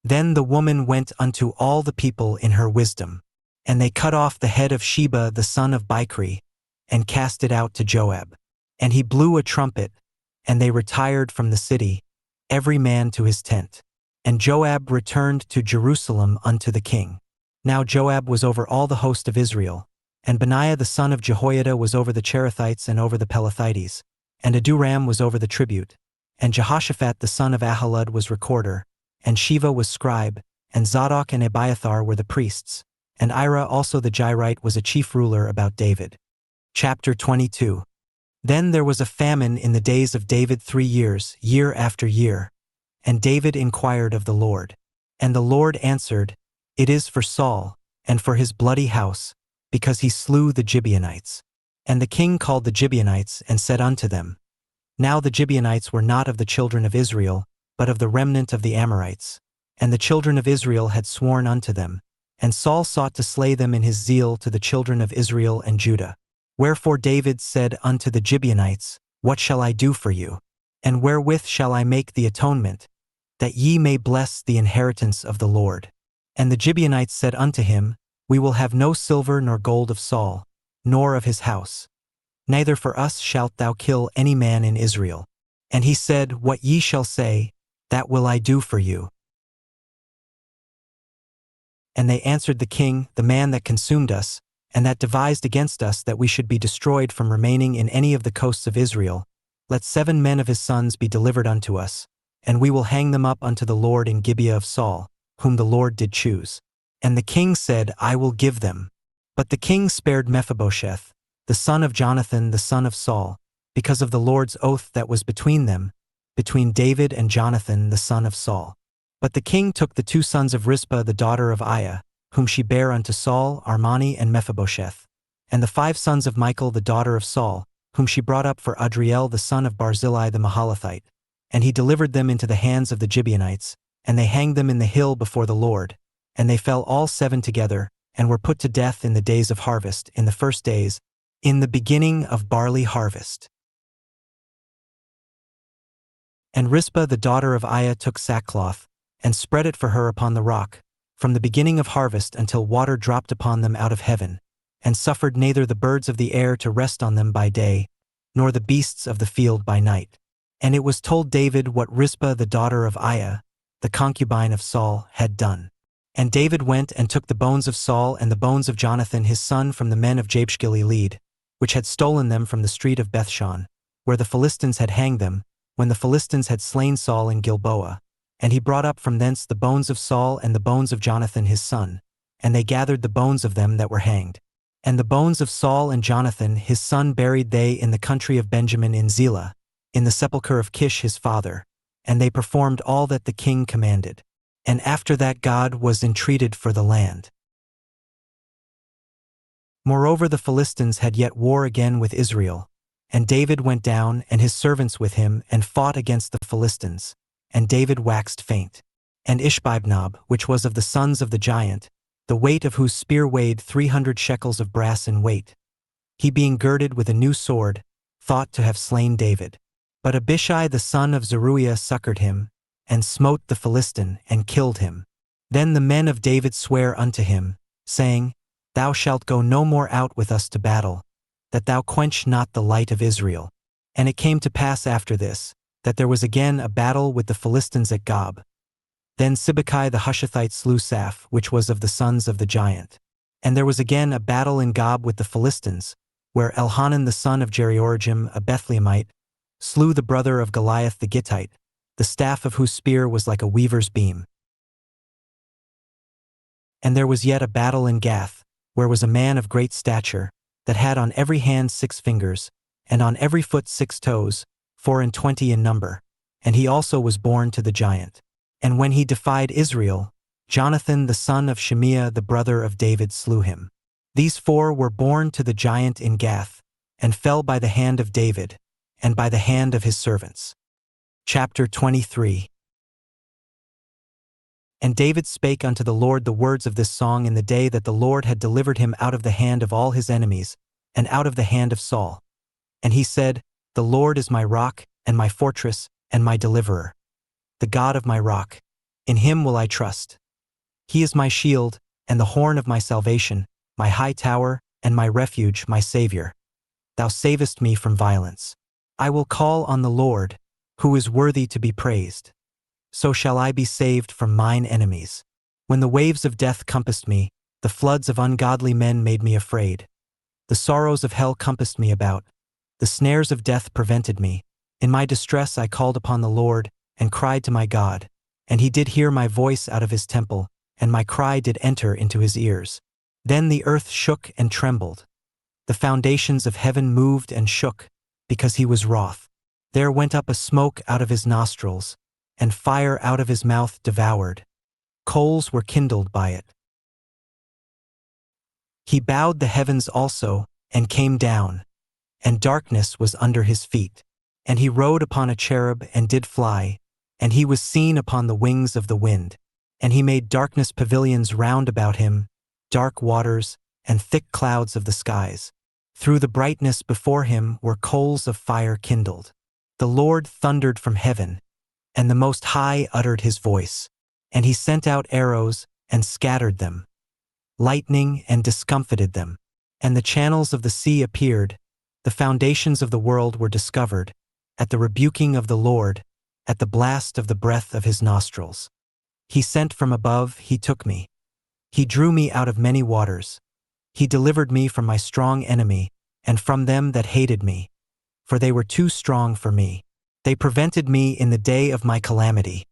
Then the woman went unto all the people in her wisdom, and they cut off the head of Sheba the son of Bichri, and cast it out to Joab. And he blew a trumpet, and they retired from the city, every man to his tent. And Joab returned to Jerusalem unto the king. Now Joab was over all the host of Israel, and Benaiah the son of Jehoiada was over the Cherethites and over the Pelethites, and Adoram was over the tribute, and Jehoshaphat the son of Ahilud was recorder, and Sheva was scribe, and Zadok and Abiathar were the priests, and Ira also the Jairite was a chief ruler about David. Chapter 22. Then there was a famine in the days of David 3 years, year after year. And David inquired of the Lord. And the Lord answered, It is for Saul, and for his bloody house, because he slew the Gibeonites. And the king called the Gibeonites, and said unto them, Now the Gibeonites were not of the children of Israel, but of the remnant of the Amorites. And the children of Israel had sworn unto them. And Saul sought to slay them in his zeal to the children of Israel and Judah. Wherefore David said unto the Gibeonites, What shall I do for you? And wherewith shall I make the atonement, that ye may bless the inheritance of the Lord? And the Gibeonites said unto him, We will have no silver nor gold of Saul, nor of his house. Neither for us shalt thou kill any man in Israel. And he said, What ye shall say, that will I do for you. And they answered the king, the man that consumed us, and that devised against us that we should be destroyed from remaining in any of the coasts of Israel, let 7 men of his sons be delivered unto us, and we will hang them up unto the Lord in Gibeah of Saul, whom the Lord did choose. And the king said, I will give them. But the king spared Mephibosheth, the son of Jonathan the son of Saul, because of the Lord's oath that was between them, between David and Jonathan the son of Saul. But the king took the 2 sons of Rizpah the daughter of Aiah, whom she bare unto Saul, Armani and Mephibosheth, and the 5 sons of Michal the daughter of Saul, whom she brought up for Adriel the son of Barzillai the Mahalathite, and he delivered them into the hands of the Gibeonites, and they hanged them in the hill before the Lord, and they fell all 7 together, and were put to death in the days of harvest, in the first days, in the beginning of barley harvest. And Rizpah the daughter of Aiah took sackcloth, and spread it for her upon the rock, from the beginning of harvest until water dropped upon them out of heaven, and suffered neither the birds of the air to rest on them by day, nor the beasts of the field by night. And it was told David what Rizpah the daughter of Aiah, the concubine of Saul, had done. And David went and took the bones of Saul and the bones of Jonathan his son from the men of Jabeshgilead, which had stolen them from the street of Bethshan, where the Philistines had hanged them, when the Philistines had slain Saul in Gilboa. And he brought up from thence the bones of Saul and the bones of Jonathan his son, and they gathered the bones of them that were hanged. And the bones of Saul and Jonathan his son buried they in the country of Benjamin in Zelah, in the sepulchre of Kish his father, and they performed all that the king commanded. And after that God was entreated for the land. Moreover the Philistines had yet war again with Israel, and David went down and his servants with him and fought against the Philistines, and David waxed faint. And Ishbi-benob, which was of the sons of the giant, the weight of whose spear weighed 300 shekels of brass in weight, he being girded with a new sword, thought to have slain David. But Abishai the son of Zeruiah succored him, and smote the Philistine, and killed him. Then the men of David sware unto him, saying, Thou shalt go no more out with us to battle, that thou quench not the light of Israel. And it came to pass after this, that there was again a battle with the Philistines at Gob. Then Sibbecai the Hushathite slew Saph, which was of the sons of the giant. And there was again a battle in Gob with the Philistines, where Elhanan the son of Jeriorjim, a Bethlehemite, slew the brother of Goliath the Gittite, the staff of whose spear was like a weaver's beam. And there was yet a battle in Gath, where was a man of great stature, that had on every hand 6 fingers, and on every foot 6 toes, 24 in number, and he also was born to the giant. And when he defied Israel, Jonathan the son of Shimeah the brother of David slew him. These 4 were born to the giant in Gath, and fell by the hand of David, and by the hand of his servants. Chapter 23. And David spake unto the Lord the words of this song in the day that the Lord had delivered him out of the hand of all his enemies, and out of the hand of Saul. And he said, The Lord is my rock, and my fortress, and my deliverer. The God of my rock, in him will I trust. He is my shield, and the horn of my salvation, my high tower, and my refuge, my Savior. Thou savest me from violence. I will call on the Lord, who is worthy to be praised. So shall I be saved from mine enemies. When the waves of death compassed me, the floods of ungodly men made me afraid. The sorrows of hell compassed me about. The snares of death prevented me. In my distress I called upon the Lord, and cried to my God. And he did hear my voice out of his temple, and my cry did enter into his ears. Then the earth shook and trembled. The foundations of heaven moved and shook, because he was wroth. There went up a smoke out of his nostrils, and fire out of his mouth devoured. Coals were kindled by it. He bowed the heavens also, and came down, and darkness was under his feet. And he rode upon a cherub and did fly, and he was seen upon the wings of the wind. And he made darkness pavilions round about him, dark waters, and thick clouds of the skies. Through the brightness before him were coals of fire kindled. The Lord thundered from heaven, and the Most High uttered his voice. And he sent out arrows, and scattered them, lightning, and discomfited them. And the channels of the sea appeared, the foundations of the world were discovered, at the rebuking of the Lord, at the blast of the breath of his nostrils. He sent from above, he took me. He drew me out of many waters. He delivered me from my strong enemy, and from them that hated me. For they were too strong for me. They prevented me in the day of my calamity.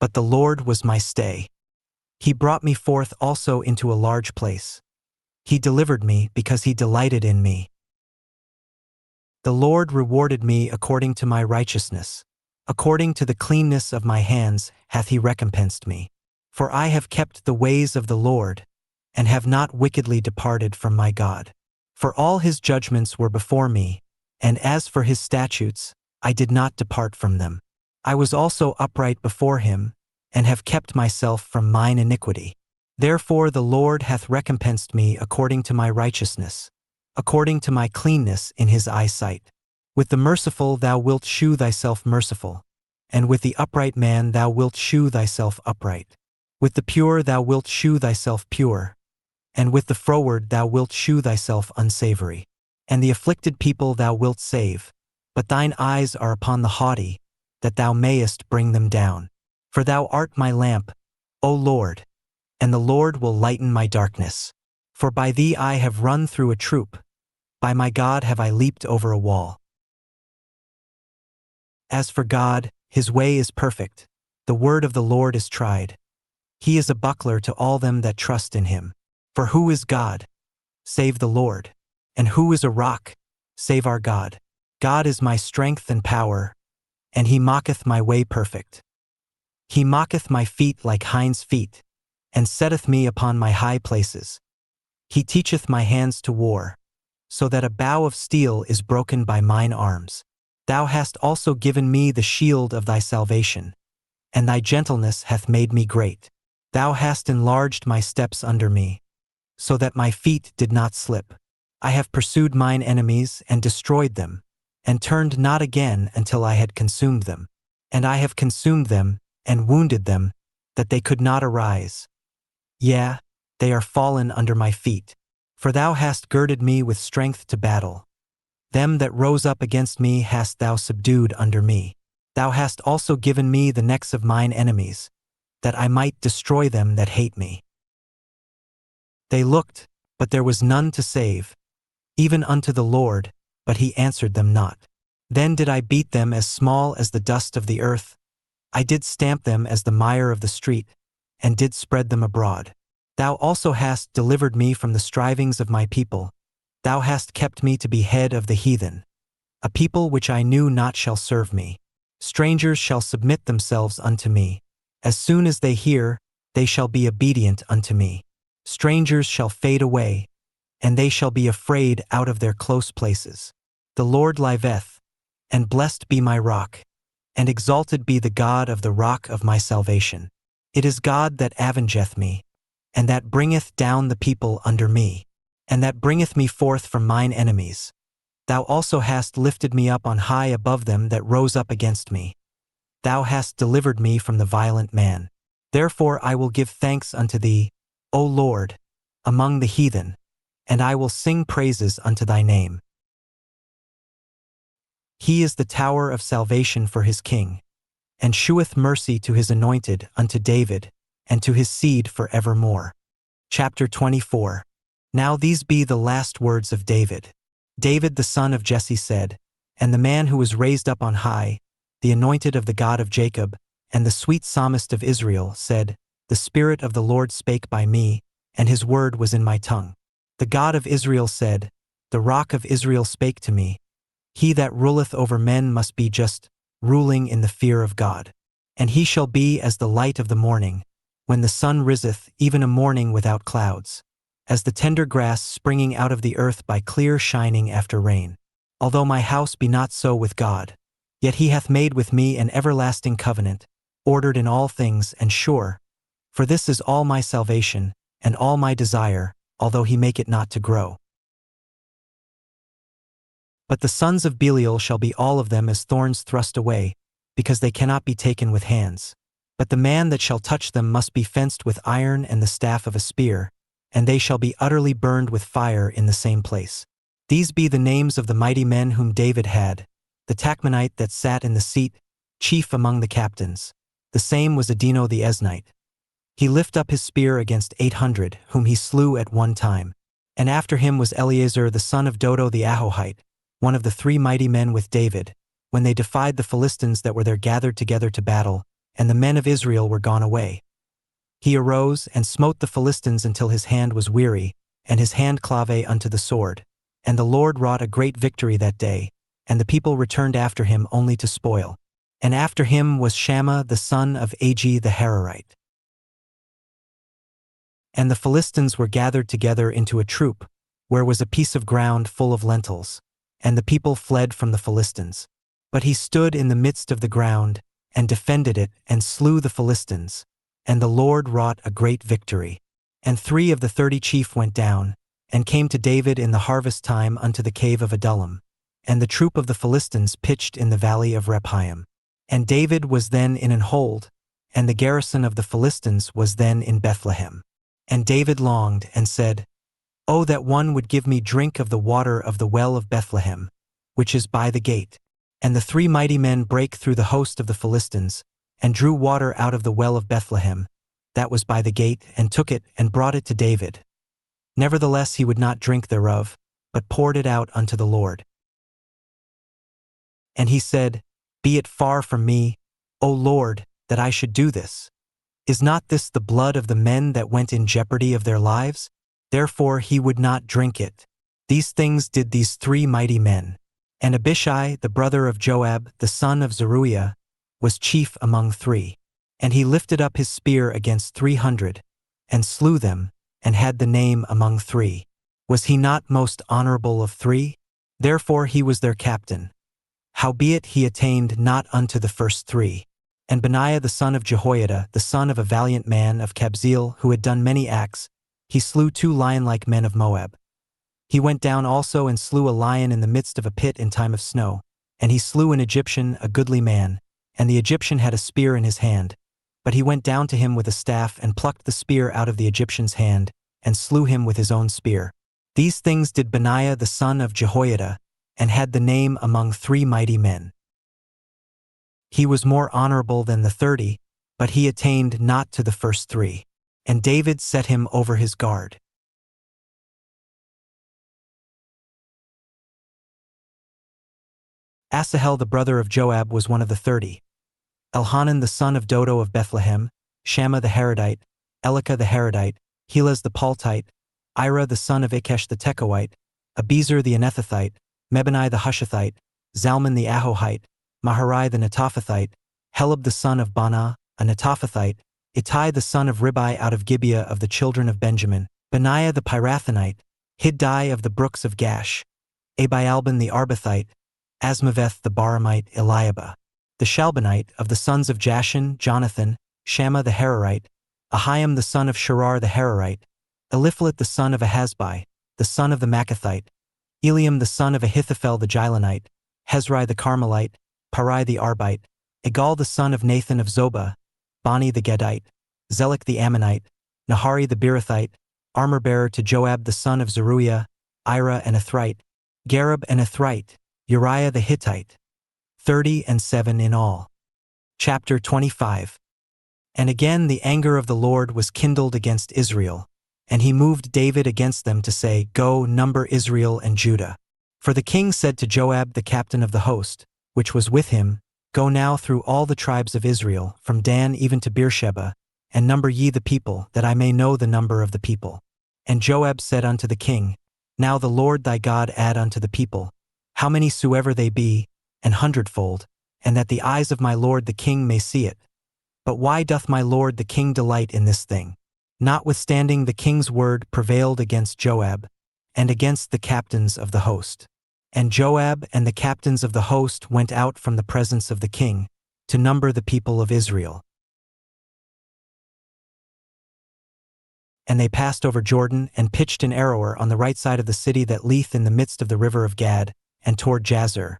But the Lord was my stay. He brought me forth also into a large place. He delivered me because he delighted in me. The Lord rewarded me according to my righteousness. According to the cleanness of my hands hath he recompensed me. For I have kept the ways of the Lord, and have not wickedly departed from my God. For all his judgments were before me, and as for his statutes, I did not depart from them. I was also upright before him, and have kept myself from mine iniquity. Therefore the Lord hath recompensed me according to my righteousness, according to my cleanness in his eyesight. With the merciful thou wilt shew thyself merciful, and with the upright man thou wilt shew thyself upright. With the pure thou wilt shew thyself pure, and with the froward thou wilt shew thyself unsavory. And the afflicted people thou wilt save, but thine eyes are upon the haughty, that thou mayest bring them down. For thou art my lamp, O Lord, and the Lord will lighten my darkness. For by thee I have run through a troop, by my God have I leaped over a wall. As for God, his way is perfect, the word of the Lord is tried. He is a buckler to all them that trust in him. For who is God, save the Lord? And who is a rock, save our God? God is my strength and power, and he mocketh my way perfect. He mocketh my feet like hinds' feet, and setteth me upon my high places. He teacheth my hands to war, so that a bow of steel is broken by mine arms. Thou hast also given me the shield of thy salvation, and thy gentleness hath made me great. Thou hast enlarged my steps under me, so that my feet did not slip. I have pursued mine enemies and destroyed them, and turned not again until I had consumed them. And I have consumed them, and wounded them, that they could not arise. Yea, they are fallen under my feet. For thou hast girded me with strength to battle. Them that rose up against me hast thou subdued under me. Thou hast also given me the necks of mine enemies, that I might destroy them that hate me. They looked, but there was none to save, even unto the Lord, but he answered them not. Then did I beat them as small as the dust of the earth. I did stamp them as the mire of the street, and did spread them abroad. Thou also hast delivered me from the strivings of my people. Thou hast kept me to be head of the heathen. A people which I knew not shall serve me. Strangers shall submit themselves unto me. As soon as they hear, they shall be obedient unto me. Strangers shall fade away, and they shall be afraid out of their close places. The Lord liveth, and blessed be my rock, and exalted be the God of the rock of my salvation. It is God that avengeth me, and that bringeth down the people under me, and that bringeth me forth from mine enemies. Thou also hast lifted me up on high above them that rose up against me. Thou hast delivered me from the violent man. Therefore I will give thanks unto thee, O Lord, among the heathen, and I will sing praises unto thy name. He is the tower of salvation for his king, and sheweth mercy to his anointed, unto David, and to his seed for evermore. Chapter 24. Now these be the last words of David. David the son of Jesse said, and the man who was raised up on high, the anointed of the God of Jacob, and the sweet psalmist of Israel, said, The Spirit of the Lord spake by me, and his word was in my tongue. The God of Israel said, The rock of Israel spake to me. He that ruleth over men must be just, ruling in the fear of God. And he shall be as the light of the morning, when the sun riseth, even a morning without clouds, as the tender grass springing out of the earth by clear shining after rain. Although my house be not so with God, yet he hath made with me an everlasting covenant, ordered in all things and sure. For this is all my salvation, and all my desire, although he make it not to grow. But the sons of Belial shall be all of them as thorns thrust away, because they cannot be taken with hands. But the man that shall touch them must be fenced with iron and the staff of a spear, and they shall be utterly burned with fire in the same place. These be the names of the mighty men whom David had, the Tachmonite that sat in the seat, chief among the captains. The same was Adino the Eznite. He lifted up his spear against 800, whom he slew at one time. And after him was Eleazar the son of Dodo the Ahohite, one of the 3 mighty men with David, when they defied the Philistines that were there gathered together to battle, and the men of Israel were gone away. He arose and smote the Philistines until his hand was weary, and his hand clave unto the sword. And the Lord wrought a great victory that day, and the people returned after him only to spoil. And after him was Shammah the son of Agi the Hararite. And the Philistines were gathered together into a troop, where was a piece of ground full of lentils. And the people fled from the Philistines. But he stood in the midst of the ground, and defended it, and slew the Philistines. And the Lord wrought a great victory. And 3 of the 30 chief went down, and came to David in the harvest time unto the cave of Adullam. And the troop of the Philistines pitched in the valley of Rephaim. And David was then in an hold, and the garrison of the Philistines was then in Bethlehem. And David longed, and said, O that one would give me drink of the water of the well of Bethlehem, which is by the gate. And the 3 mighty men brake through the host of the Philistines, and drew water out of the well of Bethlehem, that was by the gate, and took it, and brought it to David. Nevertheless he would not drink thereof, but poured it out unto the Lord. And he said, Be it far from me, O Lord, that I should do this. Is not this the blood of the men that went in jeopardy of their lives? Therefore he would not drink it. These things did these 3 mighty men. And Abishai, the brother of Joab, the son of Zeruiah, was chief among 3. And he lifted up his spear against 300, and slew them, and had the name among 3. Was he not most honorable of 3? Therefore he was their captain. Howbeit he attained not unto the first 3. And Benaiah the son of Jehoiada, the son of a valiant man of Kabzeel, who had done many acts, he slew 2 lion-like men of Moab. He went down also and slew a lion in the midst of a pit in time of snow. And he slew an Egyptian, a goodly man, and the Egyptian had a spear in his hand. But he went down to him with a staff, and plucked the spear out of the Egyptian's hand, and slew him with his own spear. These things did Benaiah the son of Jehoiada, and had the name among 3 mighty men. He was more honorable than the 30, but he attained not to the first 3. And David set him over his guard. Asahel the brother of Joab was one of the 30. Elhanan the son of Dodo of Bethlehem, Shammah the Haradite, Elika the Haradite, Helaz the Paltite, Ira the son of Ikesh the Tekoite, Abiezer the Anethathite, Mebani the Hushathite, Zalman the Ahohite, Maharai the Netophathite, Helab the son of Bana, a Netophathite, Ittai the son of Ribai out of Gibeah of the children of Benjamin, Benaiah the Pirathonite, Hiddai of the brooks of Gash, Abialban the Arbathite, Asmaveth the Baramite, Eliabah, the Shalbanite of the sons of Jashan, Jonathan, Shammah the Hararite, Ahiam the son of Sharar the Hararite, Eliphalet the son of Ahasbai, the son of the Machathite, Eliam the son of Ahithophel the Gilonite, Hezrai the Carmelite, Parai the Arbite, Egal the son of Nathan of Zobah, Bani the Gedite, Zelek the Ammonite, Nahari the Beerothite, armor-bearer to Joab the son of Zeruiah, Ira and Ithrite, Gareb and Ithrite, Uriah the Hittite. 37 in all. Chapter 25. And again the anger of the Lord was kindled against Israel, and he moved David against them to say, Go, number Israel and Judah. For the king said to Joab the captain of the host, which was with him, Go now through all the tribes of Israel, from Dan even to Beersheba, and number ye the people, that I may know the number of the people. And Joab said unto the king, Now the Lord thy God add unto the people, how many soever they be, an hundredfold, and that the eyes of my lord the king may see it. But why doth my lord the king delight in this thing? Notwithstanding the king's word prevailed against Joab, and against the captains of the host. And Joab and the captains of the host went out from the presence of the king, to number the people of Israel. And they passed over Jordan, and pitched in Aroer on the right side of the city that lieth in the midst of the river of Gad, and toward Jazer.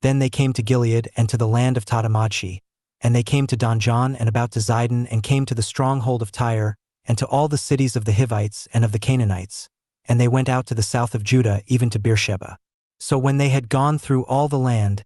Then they came to Gilead, and to the land of Tadamachi, and they came to Donjon, and about to Zidon, and came to the stronghold of Tyre, and to all the cities of the Hivites and of the Canaanites. And they went out to the south of Judah, even to Beersheba. So when they had gone through all the land,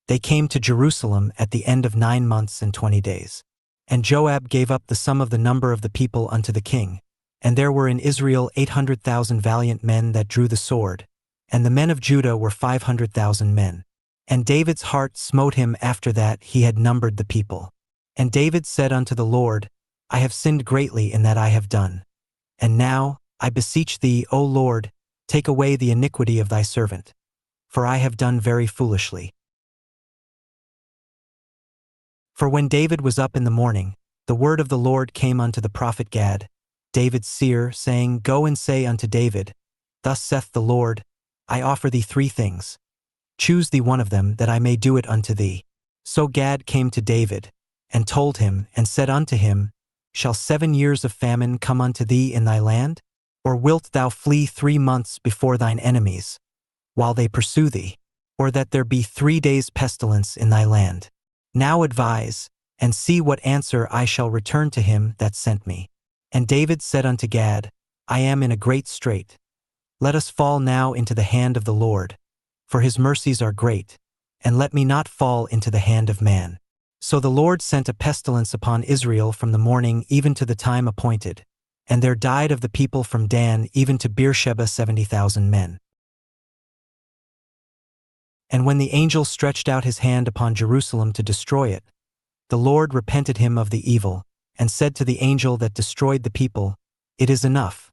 They came to Jerusalem at the end of 9 months and 20 days. And Joab gave up the sum of the number of the people unto the king. And there were in Israel 800,000 valiant men that drew the sword, and the men of Judah were 500,000 men. And David's heart smote him after that he had numbered the people. And David said unto the Lord, I have sinned greatly in that I have done. And now, I beseech thee, O Lord, take away the iniquity of thy servant. For I have done very foolishly. For when David was up in the morning, the word of the Lord came unto the prophet Gad, David's seer, saying, Go and say unto David, Thus saith the Lord, I offer thee 3 things. Choose thee one of them, that I may do it unto thee. So Gad came to David, and told him, and said unto him, Shall 7 years of famine come unto thee in thy land? Or wilt thou flee 3 months before thine enemies, while they pursue thee? Or that there be 3 days' pestilence in thy land? Now advise, and see what answer I shall return to him that sent me. And David said unto Gad, I am in a great strait. Let us fall now into the hand of the Lord, for his mercies are great, and let me not fall into the hand of man. So the Lord sent a pestilence upon Israel from the morning even to the time appointed, and there died of the people from Dan even to Beersheba 70,000 men. And when the angel stretched out his hand upon Jerusalem to destroy it, the Lord repented him of the evil, and said to the angel that destroyed the people, It is enough.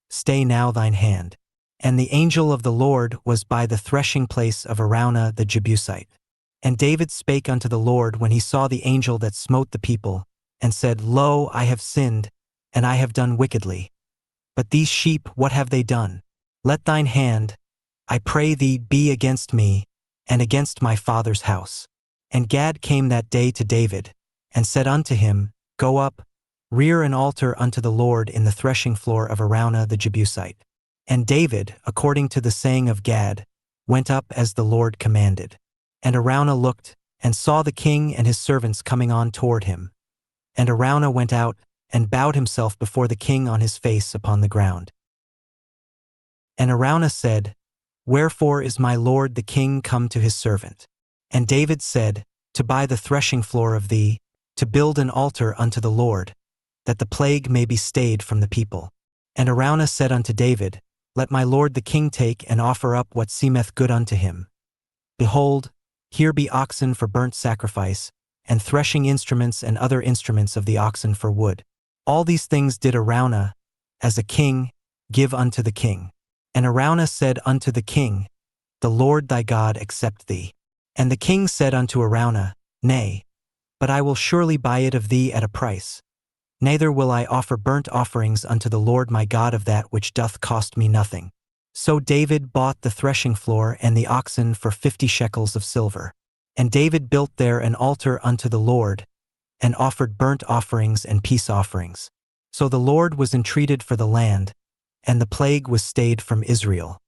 Stay now thine hand. And the angel of the Lord was by the threshing place of Araunah the Jebusite. And David spake unto the Lord when he saw the angel that smote the people, and said, Lo, I have sinned, and I have done wickedly. But these sheep, what have they done? Let thine hand, I pray thee, be against me, and against my father's house. And Gad came that day to David, and said unto him, Go up, rear an altar unto the Lord in the threshing floor of Araunah the Jebusite. And David, according to the saying of Gad, went up as the Lord commanded. And Araunah looked, and saw the king and his servants coming on toward him. And Araunah went out, and bowed himself before the king on his face upon the ground. And Araunah said, Wherefore is my lord the king come to his servant? And David said, To buy the threshing floor of thee, to build an altar unto the Lord, that the plague may be stayed from the people. And Araunah said unto David, Let my lord the king take and offer up what seemeth good unto him. Behold, here be oxen for burnt sacrifice, and threshing instruments and other instruments of the oxen for wood. All these things did Araunah, as a king, give unto the king. And Araunah said unto the king, The Lord thy God accept thee. And the king said unto Araunah, Nay, but I will surely buy it of thee at a price. Neither will I offer burnt offerings unto the Lord my God of that which doth cost me nothing. So David bought the threshing floor and the oxen for 50 shekels of silver. And David built there an altar unto the Lord, and offered burnt offerings and peace offerings. So the Lord was entreated for the land, and the plague was stayed from Israel.